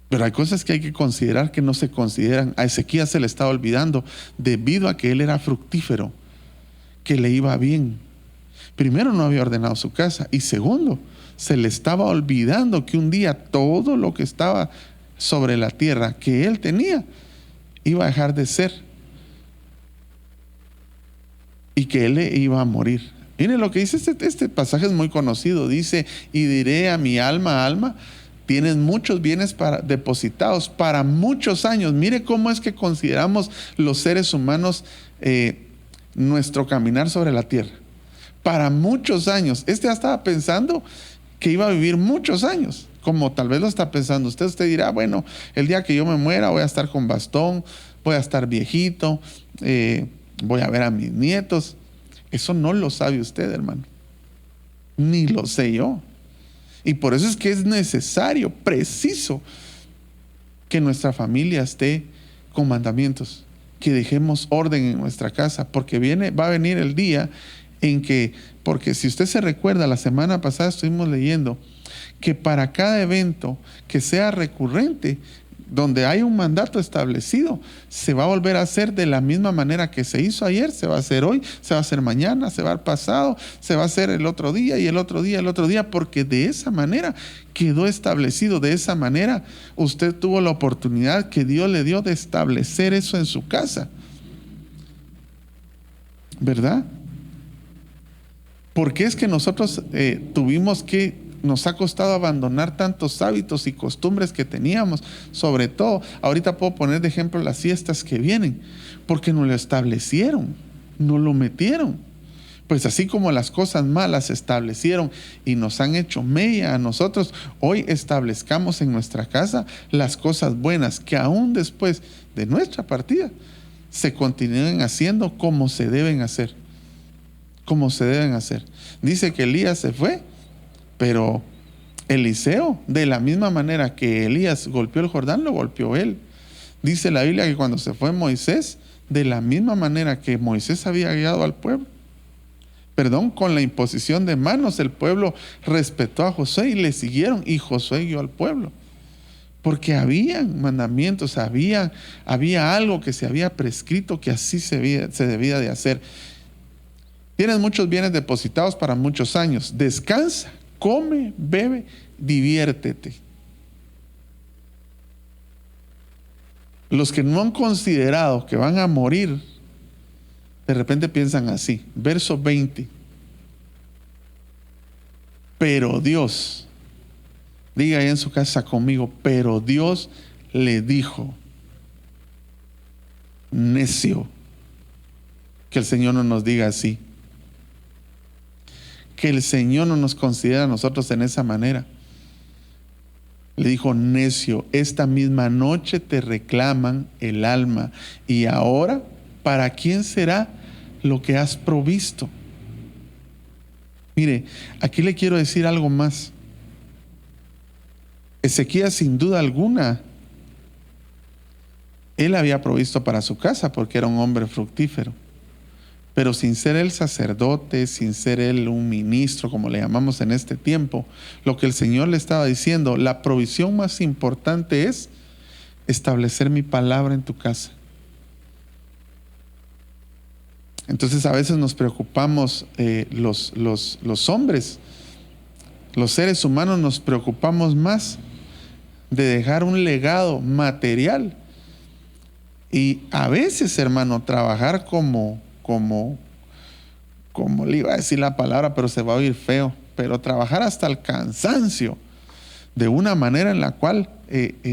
Pero hay cosas que hay que considerar que no se consideran. A Ezequías se le estaba olvidando debido a que él era fructífero, que le iba bien. Primero, no había ordenado su casa, y segundo, se le estaba olvidando que un día todo lo que estaba sobre la tierra que él tenía iba a dejar de ser y que él iba a morir. Miren lo que dice este pasaje, es muy conocido. Dice: y diré a mi alma: alma, tienes muchos bienes depositados para muchos años. Mire cómo es que consideramos los seres humanos nuestro caminar sobre la tierra. Para muchos años. Ya estaba pensando que iba a vivir muchos años, como tal vez lo está pensando usted. Usted dirá: bueno, el día que yo me muera voy a estar con bastón, voy a estar viejito, voy a ver a mis nietos. Eso no lo sabe usted, hermano, ni lo sé yo. Y por eso es que es necesario, preciso, que nuestra familia esté con mandamientos, que dejemos orden en nuestra casa, porque va a venir el día en que, porque si usted se recuerda, la semana pasada estuvimos leyendo que para cada evento que sea recurrente, donde hay un mandato establecido, se va a volver a hacer de la misma manera que se hizo ayer, se va a hacer hoy, se va a hacer mañana, se va a hacer pasado, se va a hacer el otro día y el otro día, el otro día, porque de esa manera quedó establecido, de esa manera usted tuvo la oportunidad que Dios le dio de establecer eso en su casa, ¿verdad? Porque es que nosotros nos ha costado abandonar tantos hábitos y costumbres que teníamos. Sobre todo, ahorita puedo poner de ejemplo las fiestas que vienen, porque no lo establecieron, no lo metieron. Pues así como las cosas malas se establecieron y nos han hecho mella a nosotros, hoy establezcamos en nuestra casa las cosas buenas que aún después de nuestra partida se continúen haciendo como se deben hacer. Como se deben hacer. Dice que Elías se fue, pero Eliseo, de la misma manera que Elías golpeó el Jordán, lo golpeó él. Dice la Biblia que cuando se fue Moisés, de la misma manera que Moisés había guiado al pueblo, con la imposición de manos, el pueblo respetó a Josué y le siguieron, y Josué guió al pueblo. Porque había mandamientos, había algo que se había prescrito que así se debía de hacer. Tienes muchos bienes depositados para muchos años. Descansa, come, bebe, diviértete. Los que no han considerado que van a morir, de repente piensan así. Verso 20. Pero Dios, diga ahí en su casa conmigo, pero Dios le dijo, necio. Que el Señor no nos diga así. Que el Señor no nos considera a nosotros en esa manera. Le dijo, necio, esta misma noche te reclaman el alma, y ahora, ¿para quién será lo que has provisto? Mire, aquí le quiero decir algo más. Ezequías, sin duda alguna, él había provisto para su casa porque era un hombre fructífero. Pero sin ser él sacerdote, sin ser él un ministro, como le llamamos en este tiempo, lo que el Señor le estaba diciendo, la provisión más importante es establecer mi palabra en tu casa. Entonces a veces nos preocupamos, los hombres, los seres humanos nos preocupamos más de dejar un legado material. Y a veces, hermano, trabajar como le iba a decir la palabra, pero se va a oír feo, pero trabajar hasta el cansancio, de una manera en la cual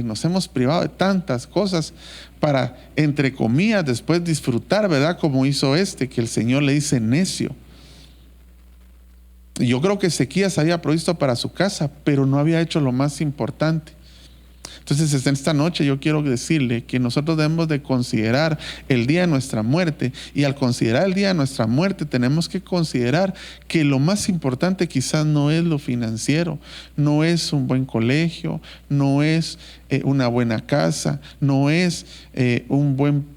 nos hemos privado de tantas cosas para, entre comillas, después disfrutar, ¿verdad? Como hizo que el Señor le dice necio. Yo creo que Ezequías había provisto para su casa, pero no había hecho lo más importante. Entonces, esta noche yo quiero decirle que nosotros debemos de considerar el día de nuestra muerte, y al considerar el día de nuestra muerte tenemos que considerar que lo más importante quizás no es lo financiero, no es un buen colegio, no es una buena casa, no es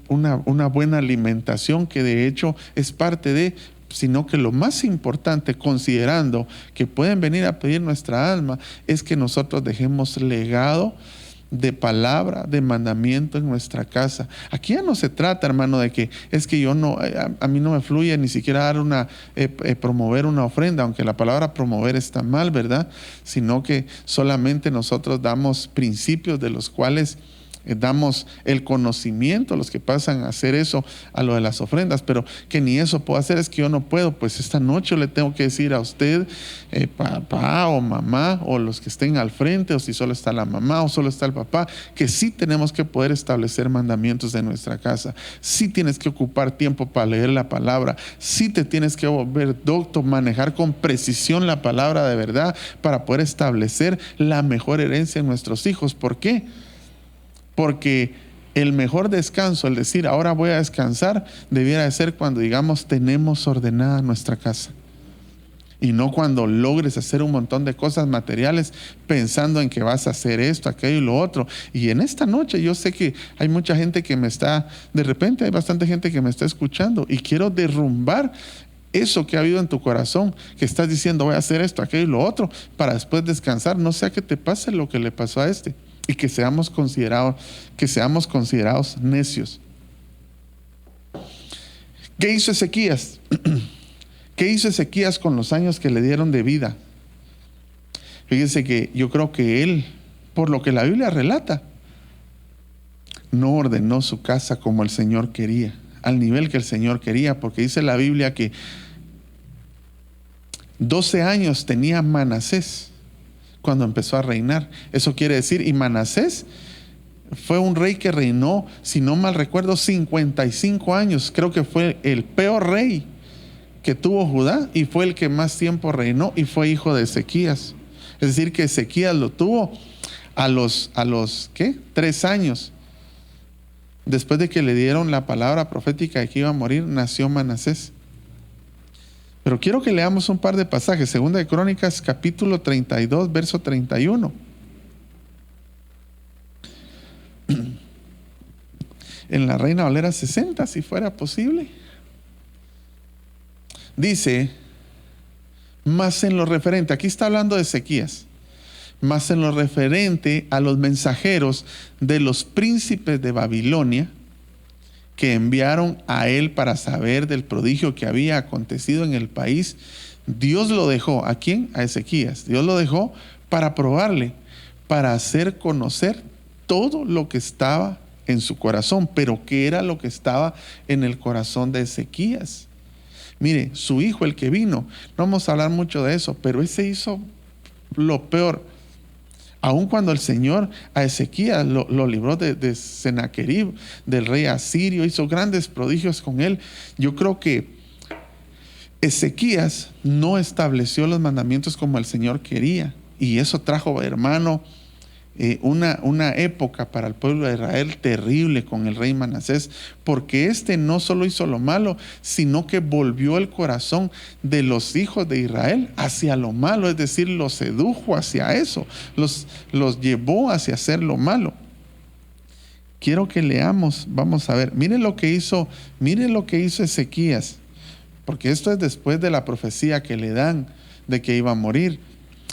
una buena alimentación, que de hecho es parte de, sino que lo más importante, considerando que pueden venir a pedir nuestra alma, es que nosotros dejemos legado de palabra, de mandamiento en nuestra casa. Aquí ya no se trata, hermano, de que es que a mí no me fluye ni siquiera dar promover una ofrenda, aunque la palabra promover está mal, ¿verdad? Sino que solamente nosotros damos principios de los cuales damos el conocimiento a los que pasan a hacer eso, a lo de las ofrendas, pero que ni eso puedo hacer. Es que yo no puedo. Pues esta noche le tengo que decir a usted, papá o mamá, o los que estén al frente, o si solo está la mamá o solo está el papá, que sí tenemos que poder establecer mandamientos de nuestra casa. Sí tienes que ocupar tiempo para leer la palabra. Sí te tienes que volver docto, manejar con precisión la palabra de verdad para poder establecer la mejor herencia en nuestros hijos. ¿Por qué? Porque el mejor descanso, el decir ahora voy a descansar, debiera de ser cuando digamos tenemos ordenada nuestra casa. Y no cuando logres hacer un montón de cosas materiales pensando en que vas a hacer esto, aquello y lo otro. Y en esta noche yo sé que hay mucha gente que me está, de repente hay bastante gente que me está escuchando y quiero derrumbar eso que ha habido en tu corazón, que estás diciendo voy a hacer esto, aquello y lo otro, para después descansar. No sea que te pase lo que le pasó a este y que seamos considerados necios. ¿Qué hizo Ezequías? ¿Qué hizo Ezequías con los años que le dieron de vida? Fíjese que yo creo que él, por lo que la Biblia relata, no ordenó su casa como el Señor quería, al nivel que el Señor quería, porque dice la Biblia que 12 años tenía Manasés cuando empezó a reinar. Eso quiere decir, y Manasés fue un rey que reinó, si no mal recuerdo, 55 años. Creo que fue el peor rey que tuvo Judá y fue el que más tiempo reinó y fue hijo de Ezequías. Es decir, que Ezequías lo tuvo a los 3 años. Después de que le dieron la palabra profética de que iba a morir, nació Manasés. Pero quiero que leamos un par de pasajes. Segunda de Crónicas, capítulo 32, verso 31. En la Reina Valera 60, si fuera posible. Dice, más en lo referente, aquí está hablando de Ezequías, más en lo referente a los mensajeros de los príncipes de Babilonia que enviaron a él para saber del prodigio que había acontecido en el país, Dios lo dejó. ¿A quién? A Ezequías. Dios lo dejó para probarle, para hacer conocer todo lo que estaba en su corazón. Pero ¿qué era lo que estaba en el corazón de Ezequías? Mire, su hijo, el que vino, no vamos a hablar mucho de eso, pero ese hizo lo peor. Aun cuando el Señor a Ezequías lo libró de Sennacherib, del rey asirio, hizo grandes prodigios con él. Yo creo que Ezequías no estableció los mandamientos como el Señor quería. Y eso trajo, hermano, una época para el pueblo de Israel terrible con el rey Manasés, porque no solo hizo lo malo, sino que volvió el corazón de los hijos de Israel hacia lo malo, es decir, los sedujo hacia eso, los llevó hacia hacer lo malo. Quiero que leamos, vamos a ver, mire lo que hizo Ezequías, porque esto es después de la profecía que le dan de que iba a morir.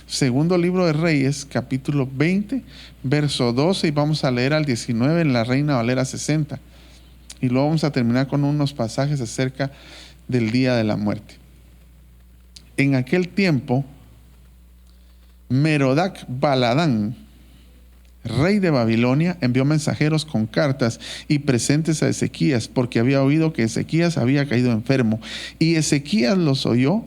Segundo libro de Reyes, capítulo 20, verso 12, y vamos a leer al 19 en la Reina Valera 60. Y luego vamos a terminar con unos pasajes acerca del día de la muerte. En aquel tiempo, Merodac Baladán, rey de Babilonia, envió mensajeros con cartas y presentes a Ezequías, porque había oído que Ezequías había caído enfermo. Y Ezequías los oyó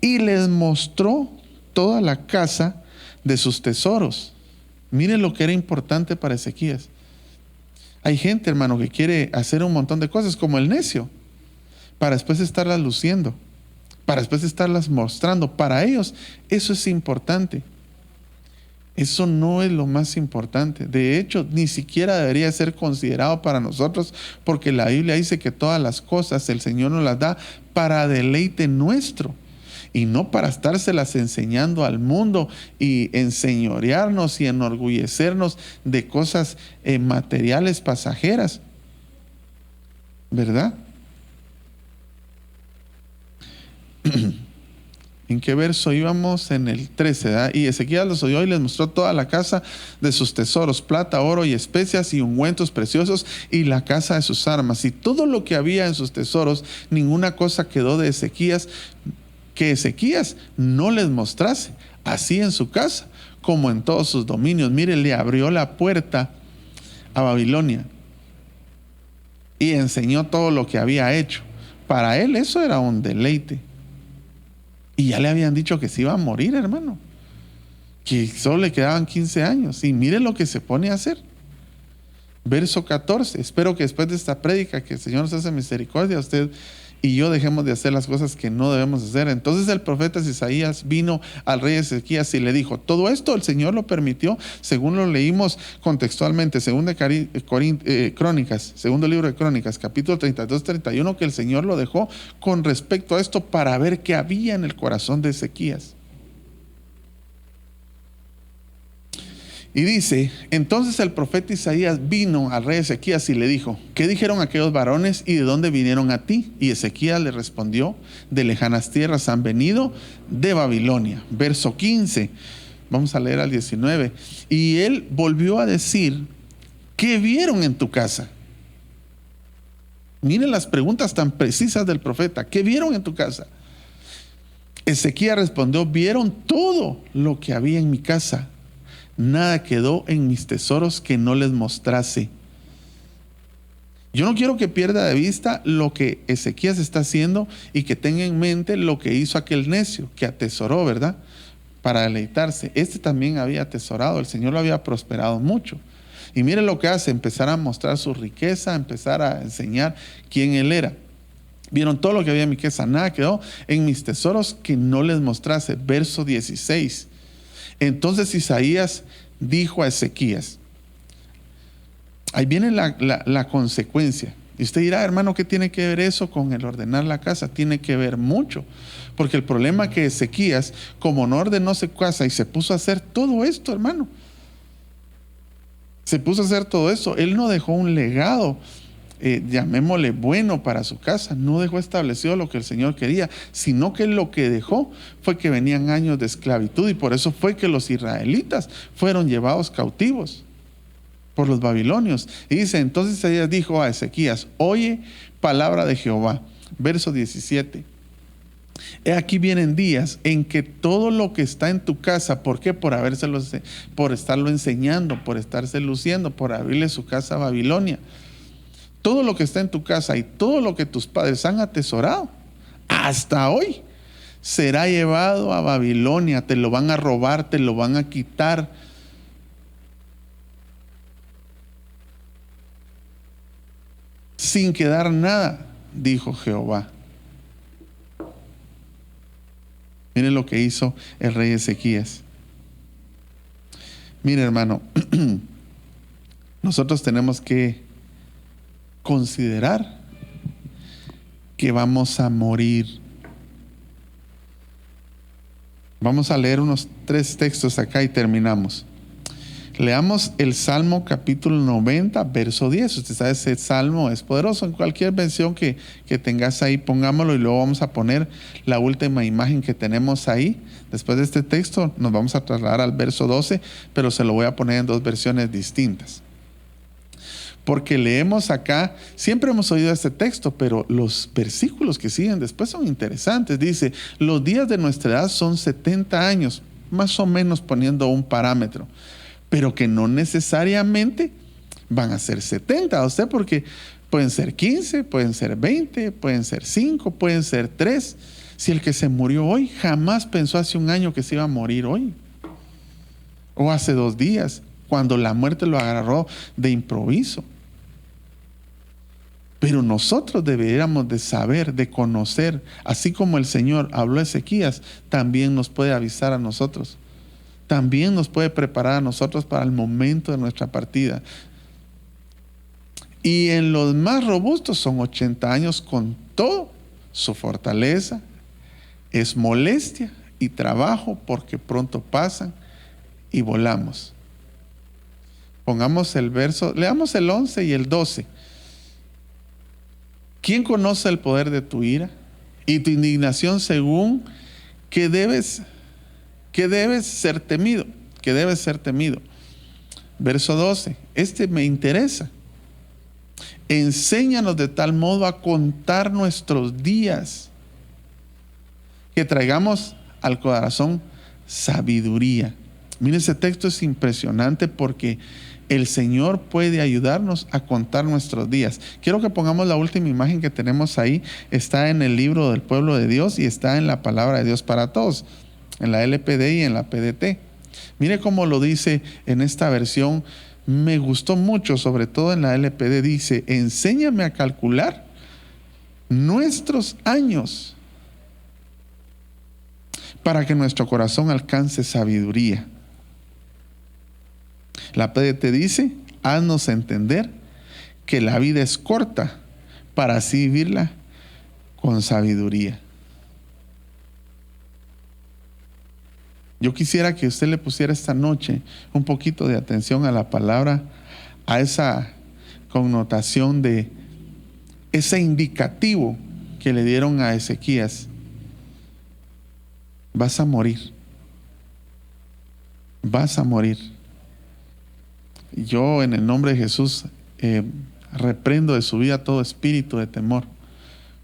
y les mostró toda la casa de sus tesoros. Miren lo que era importante para Ezequías. Hay gente, hermano, que quiere hacer un montón de cosas como el necio, para después estarlas luciendo, para después estarlas mostrando. Para ellos eso es importante. Eso no es lo más importante. De hecho, ni siquiera debería ser considerado para nosotros, porque la Biblia dice que todas las cosas el Señor nos las da para deleite nuestro, y no para estárselas enseñando al mundo y enseñorearnos y enorgullecernos de cosas materiales pasajeras. ¿Verdad? ¿En qué verso íbamos? En el 13, ¿verdad? Y Ezequías los oyó y les mostró toda la casa de sus tesoros, plata, oro y especias y ungüentos preciosos, y la casa de sus armas, y todo lo que había en sus tesoros. Ninguna cosa quedó de Ezequías que Ezequías no les mostrase, así en su casa como en todos sus dominios. Mire, le abrió la puerta a Babilonia y enseñó todo lo que había hecho. Para él eso era un deleite. Y ya le habían dicho que se iba a morir, hermano, que solo le quedaban 15 años. Y mire lo que se pone a hacer. Verso 14. Espero que después de esta prédica, que el Señor nos hace misericordia, usted y yo dejemos de hacer las cosas que no debemos hacer. Entonces el profeta Isaías vino al rey Ezequías y le dijo: todo esto el Señor lo permitió, según lo leímos contextualmente, segundo libro de Crónicas, capítulo 32-31, que el Señor lo dejó con respecto a esto para ver qué había en el corazón de Ezequías. Y dice: entonces el profeta Isaías vino al rey Ezequías y le dijo: ¿qué dijeron aquellos varones y de dónde vinieron a ti? Y Ezequías le respondió: de lejanas tierras han venido, de Babilonia. Verso 15, vamos a leer al 19. Y él volvió a decir: ¿qué vieron en tu casa? Miren las preguntas tan precisas del profeta. ¿Qué vieron en tu casa? Ezequías respondió: vieron todo lo que había en mi casa. Nada quedó en mis tesoros que no les mostrase. Yo no quiero que pierda de vista lo que Ezequías está haciendo y que tenga en mente lo que hizo aquel necio que atesoró, ¿verdad? Para deleitarse. Este también había atesorado, el Señor lo había prosperado mucho. Y mire lo que hace: empezar a mostrar su riqueza, empezar a enseñar quién él era. Vieron todo lo que había en mi casa, nada quedó en mis tesoros que no les mostrase. Verso 16. Entonces Isaías dijo a Ezequías, ahí viene la consecuencia. Y usted dirá: hermano, ¿qué tiene que ver eso con el ordenar la casa? Tiene que ver mucho, porque el problema es que Ezequías, como no ordenó su casa y se puso a hacer todo esto, hermano, se puso a hacer todo eso, él no dejó un legado, llamémosle bueno, para su casa. No dejó establecido lo que el Señor quería, sino que lo que dejó fue que venían años de esclavitud, y por eso fue que los israelitas fueron llevados cautivos por los babilonios. Y dice: entonces Isaías dijo a Ezequías: oye palabra de Jehová. Verso 17. He aquí vienen días en que todo lo que está en tu casa, ¿por qué? Por estarlo enseñando, por estarse luciendo, por abrirle su casa a Babilonia. Todo lo que está en tu casa y todo lo que tus padres han atesorado hasta hoy será llevado a Babilonia. Te lo van a robar, te lo van a quitar. Sin quedar nada, dijo Jehová. Miren lo que hizo el rey Ezequías. Mire, hermano, nosotros tenemos que considerar que vamos a morir. Vamos a leer unos 3 textos acá y terminamos. Leamos el Salmo capítulo 90, verso 10. Usted sabe, ese salmo es poderoso. En cualquier versión que tengas ahí, pongámoslo, y luego vamos a poner la última imagen que tenemos ahí. Después de este texto nos vamos a trasladar al verso 12, pero se lo voy a poner en 2 versiones distintas. Porque leemos acá, siempre hemos oído este texto, pero los versículos que siguen después son interesantes. Dice: los días de nuestra edad son 70 años, más o menos poniendo un parámetro, pero que no necesariamente van a ser 70, o sea, porque pueden ser 15, pueden ser 20, pueden ser 5, pueden ser 3. Si el que se murió hoy jamás pensó hace un año que se iba a morir hoy, o hace 2 días, cuando la muerte lo agarró de improviso. Pero nosotros deberíamos de saber, de conocer, así como el Señor habló a Ezequías, también nos puede avisar a nosotros. También nos puede preparar a nosotros para el momento de nuestra partida. Y en los más robustos son 80 años con todo. Su fortaleza es molestia y trabajo, porque pronto pasan y volamos. Pongamos el verso, leamos el 11 y el 12. ¿Quién conoce el poder de tu ira y tu indignación, según que debes ser temido? Que debes ser temido. Verso 12. Este me interesa. Enséñanos de tal modo a contar nuestros días, que traigamos al corazón sabiduría. Miren, ese texto es impresionante, porque el Señor puede ayudarnos a contar nuestros días. Quiero que pongamos la última imagen que tenemos ahí. Está en el libro del pueblo de Dios y está en la palabra de Dios para todos, en la LPD y en la PDT. Mire cómo lo dice en esta versión. Me gustó mucho, sobre todo en la LPD. Dice: enséñame a calcular nuestros años, para que nuestro corazón alcance sabiduría. La PDT dice: haznos entender que la vida es corta para así vivirla con sabiduría. Yo quisiera que usted le pusiera esta noche un poquito de atención a la palabra, a esa connotación de ese indicativo que le dieron a Ezequías. Vas a morir. Vas a morir. Yo, en el nombre de Jesús, reprendo de su vida todo espíritu de temor,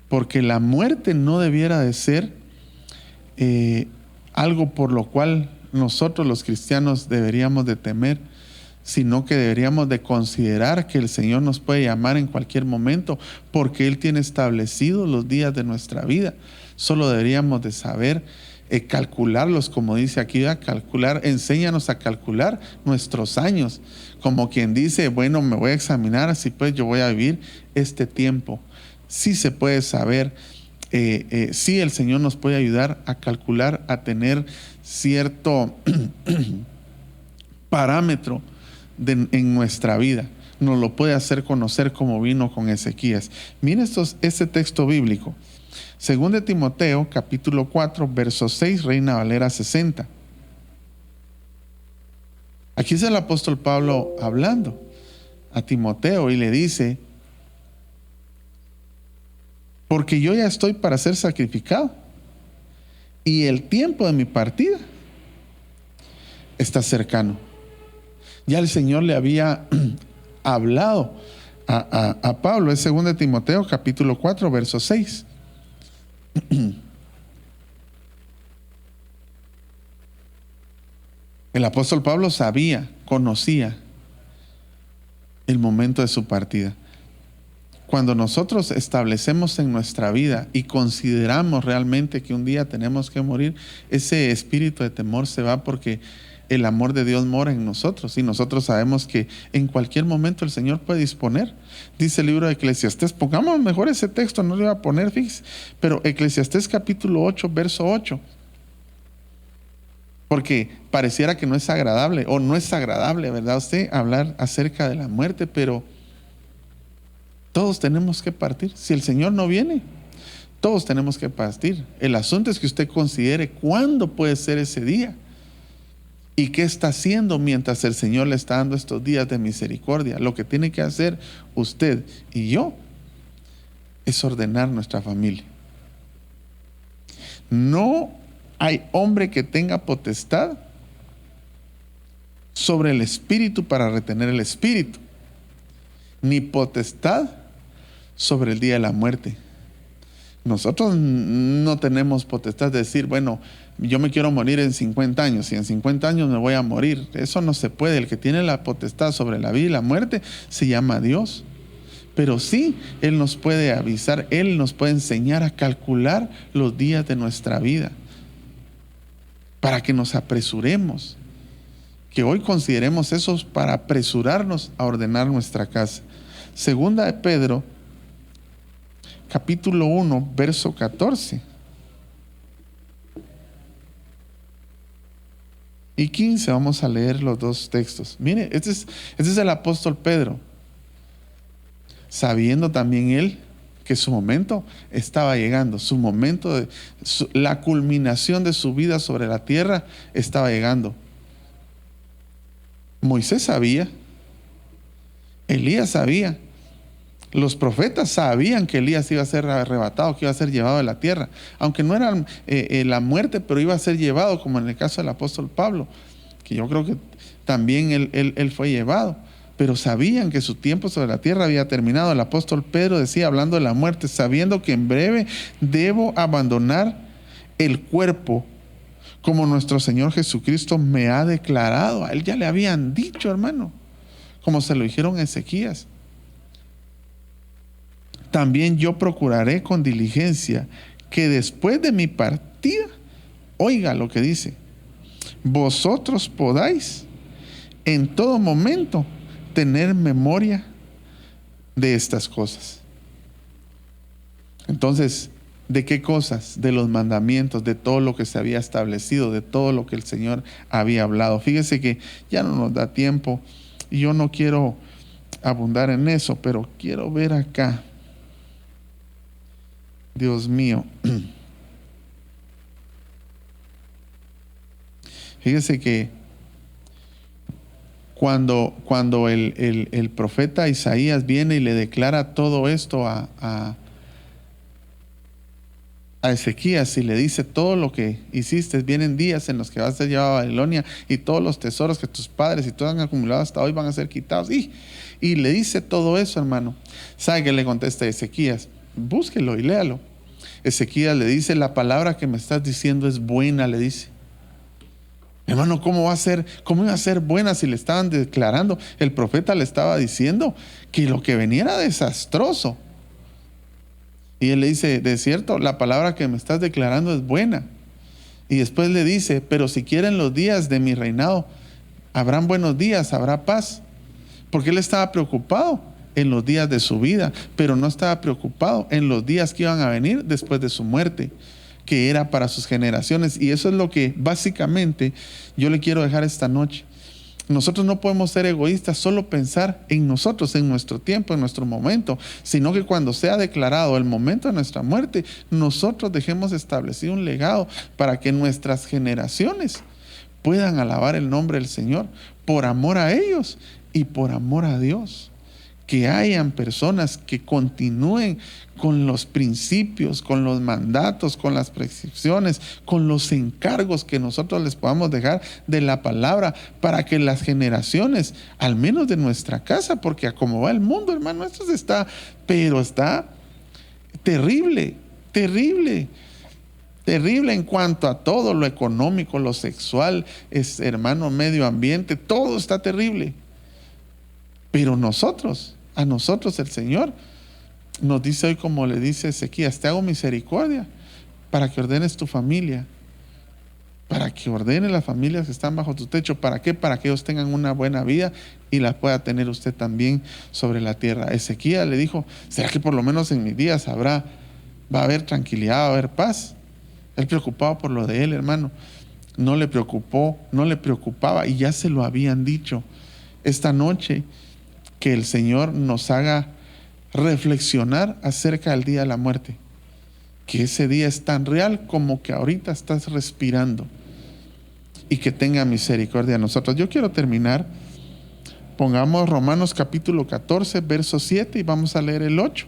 porque la muerte no debiera de ser algo por lo cual nosotros los cristianos deberíamos de temer, sino que deberíamos de considerar que el Señor nos puede llamar en cualquier momento, porque Él tiene establecidos los días de nuestra vida. Solo deberíamos de saber calcularlos, como dice aquí, a calcular, enséñanos a calcular nuestros años, como quien dice, bueno, me voy a examinar, así pues yo voy a vivir este tiempo. Sí se puede saber, sí el Señor nos puede ayudar a calcular, a tener cierto parámetro en nuestra vida. Nos lo puede hacer conocer, como vino con Ezequías. Miren este texto bíblico. 2 Timoteo, capítulo 4, verso 6, Reina Valera 60. Aquí es el apóstol Pablo hablando a Timoteo y le dice: porque yo ya estoy para ser sacrificado y el tiempo de mi partida está cercano. Ya el Señor le había hablado a Pablo. Es 2 Timoteo, capítulo 4, verso 6. El apóstol Pablo sabía, conocía el momento de su partida. Cuando nosotros establecemos en nuestra vida y consideramos realmente que un día tenemos que morir, ese espíritu de temor se va, porque el amor de Dios mora en nosotros y nosotros sabemos que en cualquier momento el Señor puede disponer. Dice el libro de Eclesiastés, pongamos mejor ese texto, no lo iba a poner, fíjese, pero Eclesiastés capítulo 8, verso 8. Porque pareciera que no es agradable, o no es agradable, ¿verdad? Usted hablar acerca de la muerte, pero todos tenemos que partir. Si el Señor no viene, todos tenemos que partir. El asunto es que usted considere cuándo puede ser ese día y qué está haciendo mientras el Señor le está dando estos días de misericordia. Lo que tiene que hacer usted y yo es ordenar nuestra familia. No hay hombre que tenga potestad sobre el espíritu para retener el espíritu, ni potestad sobre el día de la muerte. Nosotros no tenemos potestad de decir, bueno, yo me quiero morir en 50 años y en 50 años me voy a morir. Eso no se puede. El que tiene la potestad sobre la vida y la muerte se llama Dios. Pero sí, Él nos puede avisar, Él nos puede enseñar a calcular los días de nuestra vida para que nos apresuremos, que hoy consideremos esos para apresurarnos a ordenar nuestra casa. Segunda de Pedro, capítulo 1, verso 14 y 15. Vamos a leer los dos textos. Mire, este es el apóstol Pedro, sabiendo también él que su momento estaba llegando, su momento, la culminación de su vida sobre la tierra estaba llegando. Moisés sabía, Elías sabía, los profetas sabían que Elías iba a ser arrebatado, que iba a ser llevado de la tierra, aunque no era la muerte, pero iba a ser llevado, como en el caso del apóstol Pablo, que yo creo que también él fue llevado. Pero sabían que su tiempo sobre la tierra había terminado. El apóstol Pedro decía, hablando de la muerte, sabiendo que en breve debo abandonar el cuerpo, como nuestro Señor Jesucristo me ha declarado. A él ya le habían dicho, hermano, como se lo dijeron a Ezequías. También yo procuraré con diligencia que después de mi partida, oiga lo que dice, vosotros podáis en todo momento tener memoria de estas cosas. Entonces, ¿de qué cosas? De los mandamientos, de todo lo que se había establecido, de todo lo que el Señor había hablado. Fíjese que ya no nos da tiempo y yo no quiero abundar en eso, pero quiero ver acá. Dios mío. Fíjese que cuando el profeta Isaías viene y le declara todo esto a Ezequías y le dice: todo lo que hiciste, vienen días en los que vas a ser llevado a Babilonia y todos los tesoros que tus padres y todos han acumulado hasta hoy van a ser quitados. Y le dice todo eso, hermano. ¿Sabe qué le contesta Ezequías? Búsquelo y léalo. Ezequías le dice: la palabra que me estás diciendo es buena, le dice. Hermano, ¿cómo iba a ser buena si le estaban declarando? El profeta le estaba diciendo que lo que venía era desastroso. Y él le dice: de cierto, la palabra que me estás declarando es buena. Y después le dice: pero si quieren los días de mi reinado, habrán buenos días, habrá paz. Porque él estaba preocupado en los días de su vida, pero no estaba preocupado en los días que iban a venir después de su muerte, que era para sus generaciones. Y eso es lo que básicamente yo le quiero dejar esta noche. Nosotros no podemos ser egoístas, solo pensar en nosotros, en nuestro tiempo, en nuestro momento, sino que cuando sea declarado el momento de nuestra muerte, nosotros dejemos establecido un legado para que nuestras generaciones puedan alabar el nombre del Señor por amor a ellos y por amor a Dios. Que hayan personas que continúen con los principios, con los mandatos, con las prescripciones, con los encargos que nosotros les podamos dejar de la palabra, para que las generaciones, al menos de nuestra casa, porque a como va el mundo, hermano, esto está terrible, terrible. Terrible en cuanto a todo lo económico, lo sexual, hermano, medio ambiente, todo está terrible. Pero a nosotros el Señor nos dice hoy, como le dice Ezequías: te hago misericordia para que ordenes tu familia, para que ordene las familias que están bajo tu techo. ¿Para qué? Para que ellos tengan una buena vida y la pueda tener usted también sobre la tierra. Ezequías le dijo: ¿será que por lo menos en mis días va a haber tranquilidad, va a haber paz? Él preocupado por lo de él, hermano. No le preocupaba, y ya se lo habían dicho. Esta noche, que el Señor nos haga reflexionar acerca del día de la muerte. Que ese día es tan real como que ahorita estás respirando. Y que tenga misericordia de nosotros. Yo quiero terminar. Pongamos Romanos capítulo 14, verso 7, y vamos a leer el 8.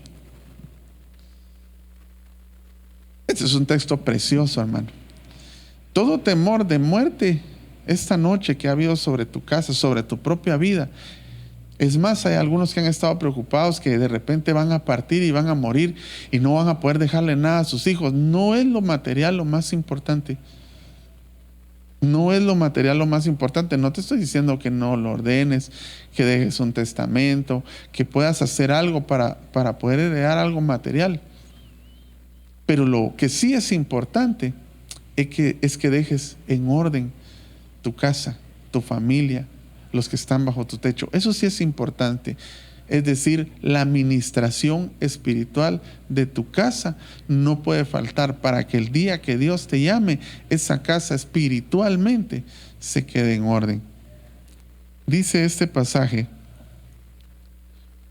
Este es un texto precioso, hermano. Todo temor de muerte esta noche que ha habido sobre tu casa, sobre tu propia vida. Es más, hay algunos que han estado preocupados que de repente van a partir y van a morir y no van a poder dejarle nada a sus hijos. No es lo material lo más importante. No es lo material lo más importante. No te estoy diciendo que no lo ordenes, que dejes un testamento, que puedas hacer algo para poder heredar algo material. Pero lo que sí es importante es que dejes en orden tu casa, tu familia, los que están bajo tu techo. Eso sí es importante. Es decir, la administración espiritual de tu casa no puede faltar, para que el día que Dios te llame, esa casa espiritualmente se quede en orden. Dice este pasaje: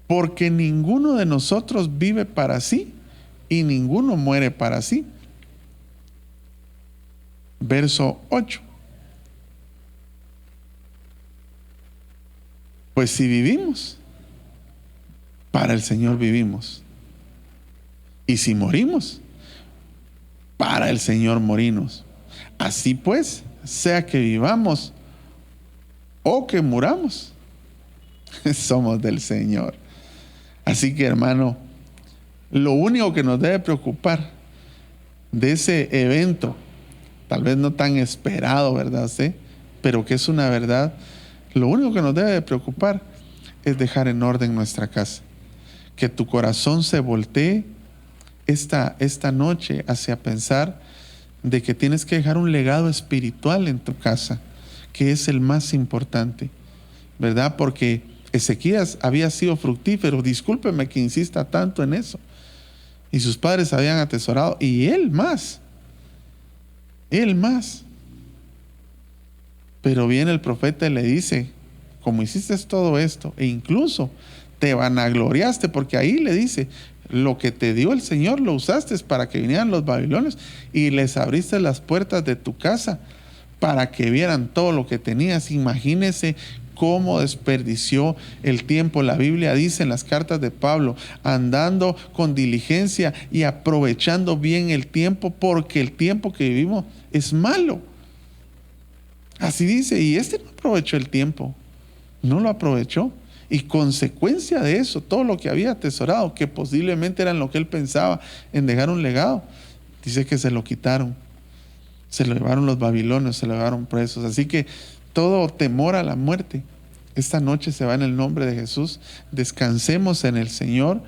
porque ninguno de nosotros vive para sí y ninguno muere para sí. Verso 8. Pues si vivimos, para el Señor vivimos. Y si morimos, para el Señor morimos. Así pues, sea que vivamos o que muramos, somos del Señor. Así que, hermano, lo único que nos debe preocupar de ese evento, tal vez no tan esperado, ¿verdad? ¿Sí? Pero que es una verdad. Lo único que nos debe preocupar es dejar en orden nuestra casa. Que tu corazón se voltee esta noche hacia pensar de que tienes que dejar un legado espiritual en tu casa, que es el más importante, ¿verdad? Porque Ezequías había sido fructífero. Discúlpeme que insista tanto en eso. y sus padres habían atesorado, y él más. Pero viene el profeta y le dice, como hiciste todo esto, e incluso te vanagloriaste, porque ahí le dice, lo que te dio el Señor lo usaste para que vinieran los babilonios y les abriste las puertas de tu casa para que vieran todo lo que tenías. Imagínese cómo desperdició el tiempo. La Biblia dice en las cartas de Pablo, andando con diligencia y aprovechando bien el tiempo, porque el tiempo que vivimos es malo. Así dice, y no aprovechó el tiempo, no lo aprovechó. Y consecuencia de eso, todo lo que había atesorado, que posiblemente era en lo que él pensaba en dejar un legado, dice que se lo quitaron, se lo llevaron los babilonios, se lo llevaron presos. Así que todo temor a la muerte esta noche se va en el nombre de Jesús. Descansemos en el Señor,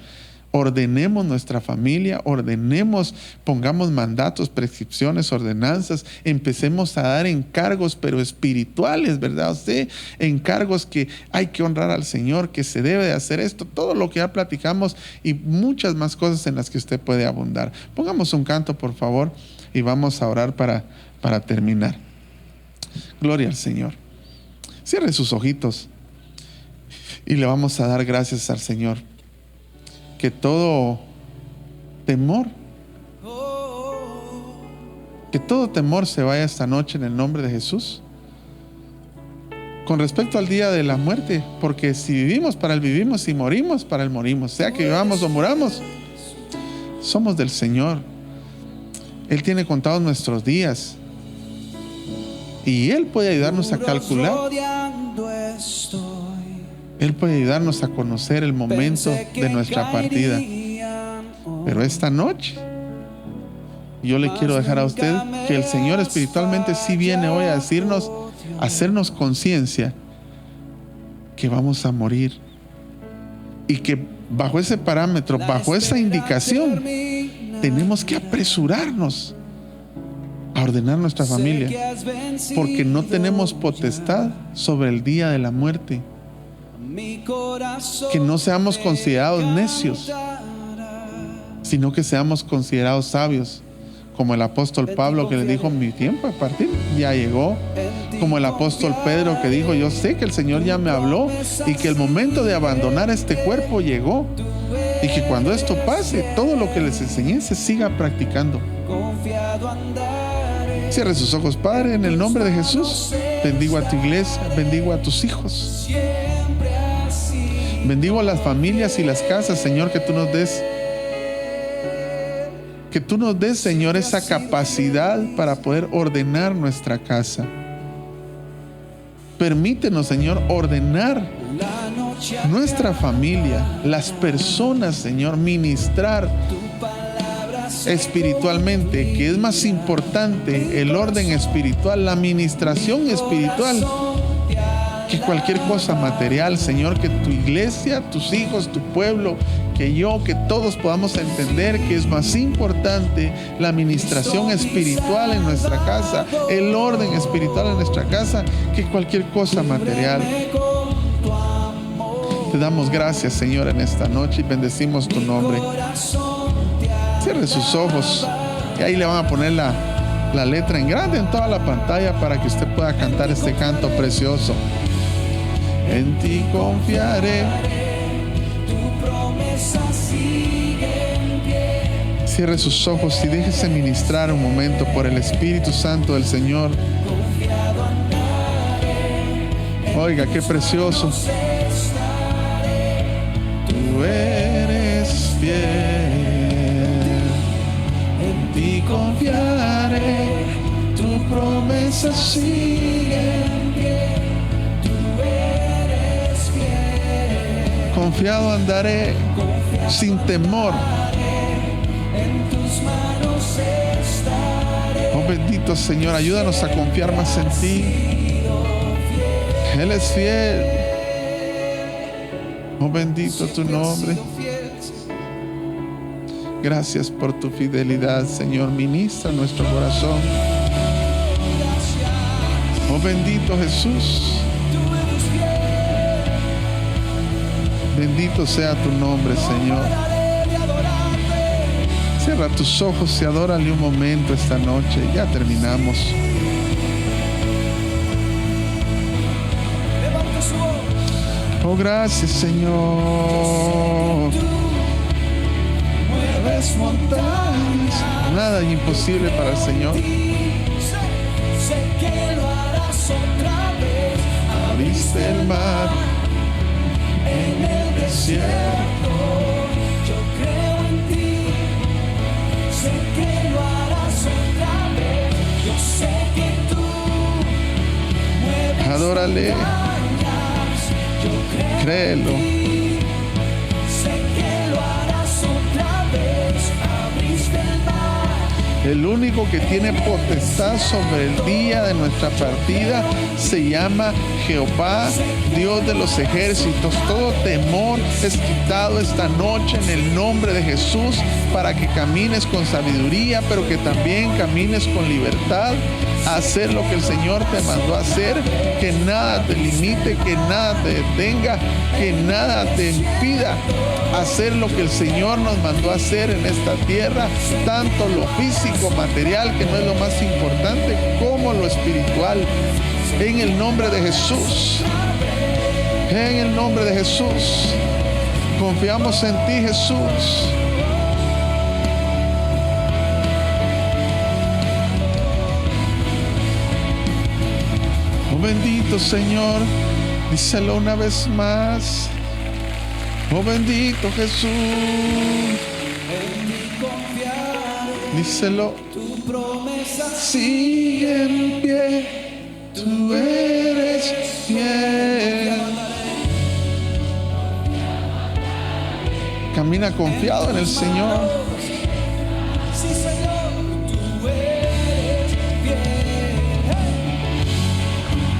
ordenemos nuestra familia, pongamos mandatos, prescripciones, ordenanzas, empecemos a dar encargos, pero espirituales, ¿verdad? Encargos que hay que honrar al Señor, que se debe de hacer esto, todo lo que ya platicamos y muchas más cosas en las que usted puede abundar. Pongamos un canto, por favor, y vamos a orar para terminar. Gloria al Señor. Cierre sus ojitos y le vamos a dar gracias al Señor. Que todo temor se vaya esta noche en el nombre de Jesús. Con respecto al día de la muerte, porque si vivimos, para él vivimos, si morimos, para él morimos. Sea que vivamos o muramos, somos del Señor. Él tiene contados nuestros días y Él puede ayudarnos a calcular. Él puede ayudarnos a conocer el momento de nuestra partida. Pero esta noche yo le quiero dejar a usted que el Señor espiritualmente sí viene hoy a decirnos, a hacernos conciencia que vamos a morir, y que bajo ese parámetro, bajo esa indicación, tenemos que apresurarnos a ordenar nuestra familia, porque no tenemos potestad sobre el día de la muerte. Que no seamos considerados necios, sino que seamos considerados sabios, como el apóstol Pablo, que le dijo, mi tiempo de partir ya llegó. Como el apóstol Pedro, que dijo, yo sé que el Señor ya me habló y que el momento de abandonar este cuerpo llegó, y que cuando esto pase, todo lo que les enseñé se siga practicando. Cierre sus ojos. Padre, en el nombre de Jesús, bendigo a tu iglesia, bendigo a tus hijos, bendigo a las familias y las casas, Señor, que tú nos des, Señor, esa capacidad para poder ordenar nuestra casa. Permítenos, Señor, ordenar nuestra familia, las personas, Señor, ministrar espiritualmente, que es más importante el orden espiritual, la administración espiritual, que cualquier cosa material, Señor. Que tu iglesia, tus hijos, tu pueblo, que todos podamos entender que es más importante la administración espiritual en nuestra casa, el orden espiritual en nuestra casa, que cualquier cosa material. Te damos gracias, Señor, en esta noche, y bendecimos tu nombre. Cierre sus ojos y ahí le van a poner la letra en grande en toda la pantalla para que usted pueda cantar este canto precioso. En ti confiaré, tu promesa sigue en pie. Cierre sus ojos y déjese ministrar un momento por el Espíritu Santo del Señor. Oiga, qué precioso. Tú eres fiel, en ti confiaré, tu promesa sigue en pie. Confiado andaré, sin temor. Oh bendito Señor, ayúdanos a confiar más en ti. Él es fiel. Oh bendito tu nombre. Gracias por tu fidelidad, Señor. Ministra nuestro corazón. Oh bendito Jesús. Bendito sea tu nombre, Señor. Cierra tus ojos y adórale un momento esta noche. Ya terminamos. Oh, gracias, Señor. Mueves montañas. Nada es imposible para el Señor. Sé que lo harás otra vez. Abriste el mar En el desierto, yo creo en ti. Sé que lo harás otra vez. Yo sé que tú mueves Adórale. montañas. Yo creo Créelo. en ti. Sé que lo harás otra vez. Abriste el mar. El único que tiene potestad sobre el día de nuestra partida se llama Jehová, Dios de los ejércitos. Todo temor es quitado esta noche en el nombre de Jesús, para que camines con sabiduría, pero que también camines con libertad a hacer lo que el Señor te mandó a hacer. Que nada te limite, que nada te detenga, que nada te impida hacer lo que el Señor nos mandó a hacer en esta tierra, tanto lo físico, material, que no es lo más importante, como lo espiritual. En el nombre de Jesús, en el nombre de Jesús, confiamos en ti, Jesús. Oh, bendito Señor, díselo una vez más. Oh, bendito Jesús, En ti confiaré. díselo. Tu promesa Sigue en pie, tú eres fiel. Camina confiado en el Señor. sí, Señor, tú eres fiel.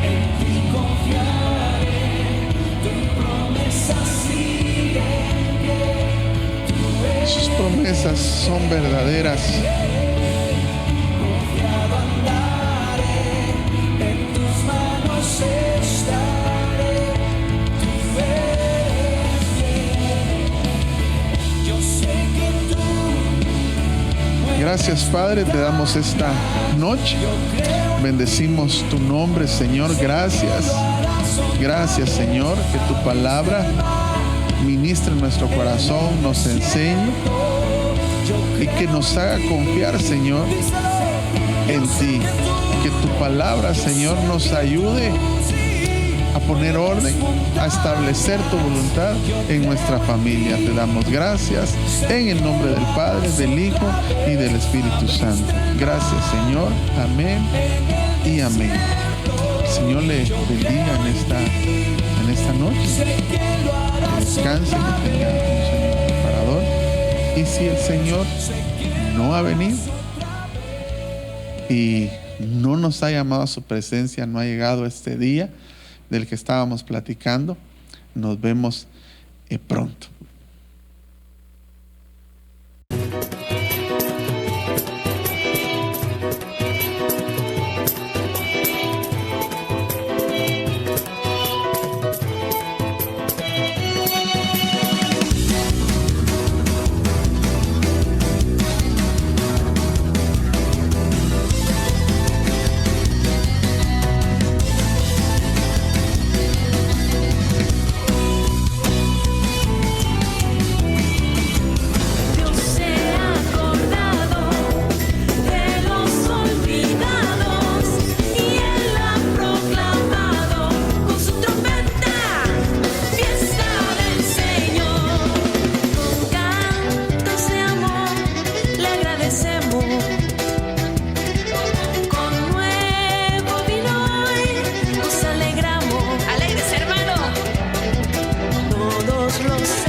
En ti confiaré. Tu promesa sigue en pie. Tú eres Sus promesas son verdaderas. confiado, andaré. En tus manos estaré. Tú eres fiel. Yo sé que tú Gracias, Padre, te damos esta noche. Bendecimos tu nombre, Señor. Gracias. Gracias, Señor, que tu palabra ministre en nuestro corazón, nos enseñe y que nos haga confiar, Señor, en ti. Que tu palabra, Señor, nos ayude a poner orden, a establecer tu voluntad en nuestra familia. Te damos gracias en el nombre del Padre, del Hijo y del Espíritu Santo. Gracias, Señor. Amén y amén. El Señor le bendiga en esta noche. Que descanse, que tenga un sueño reparador. Y si el Señor no ha venido y no nos ha llamado a su presencia, no ha llegado este día del que estábamos platicando, nos vemos pronto. los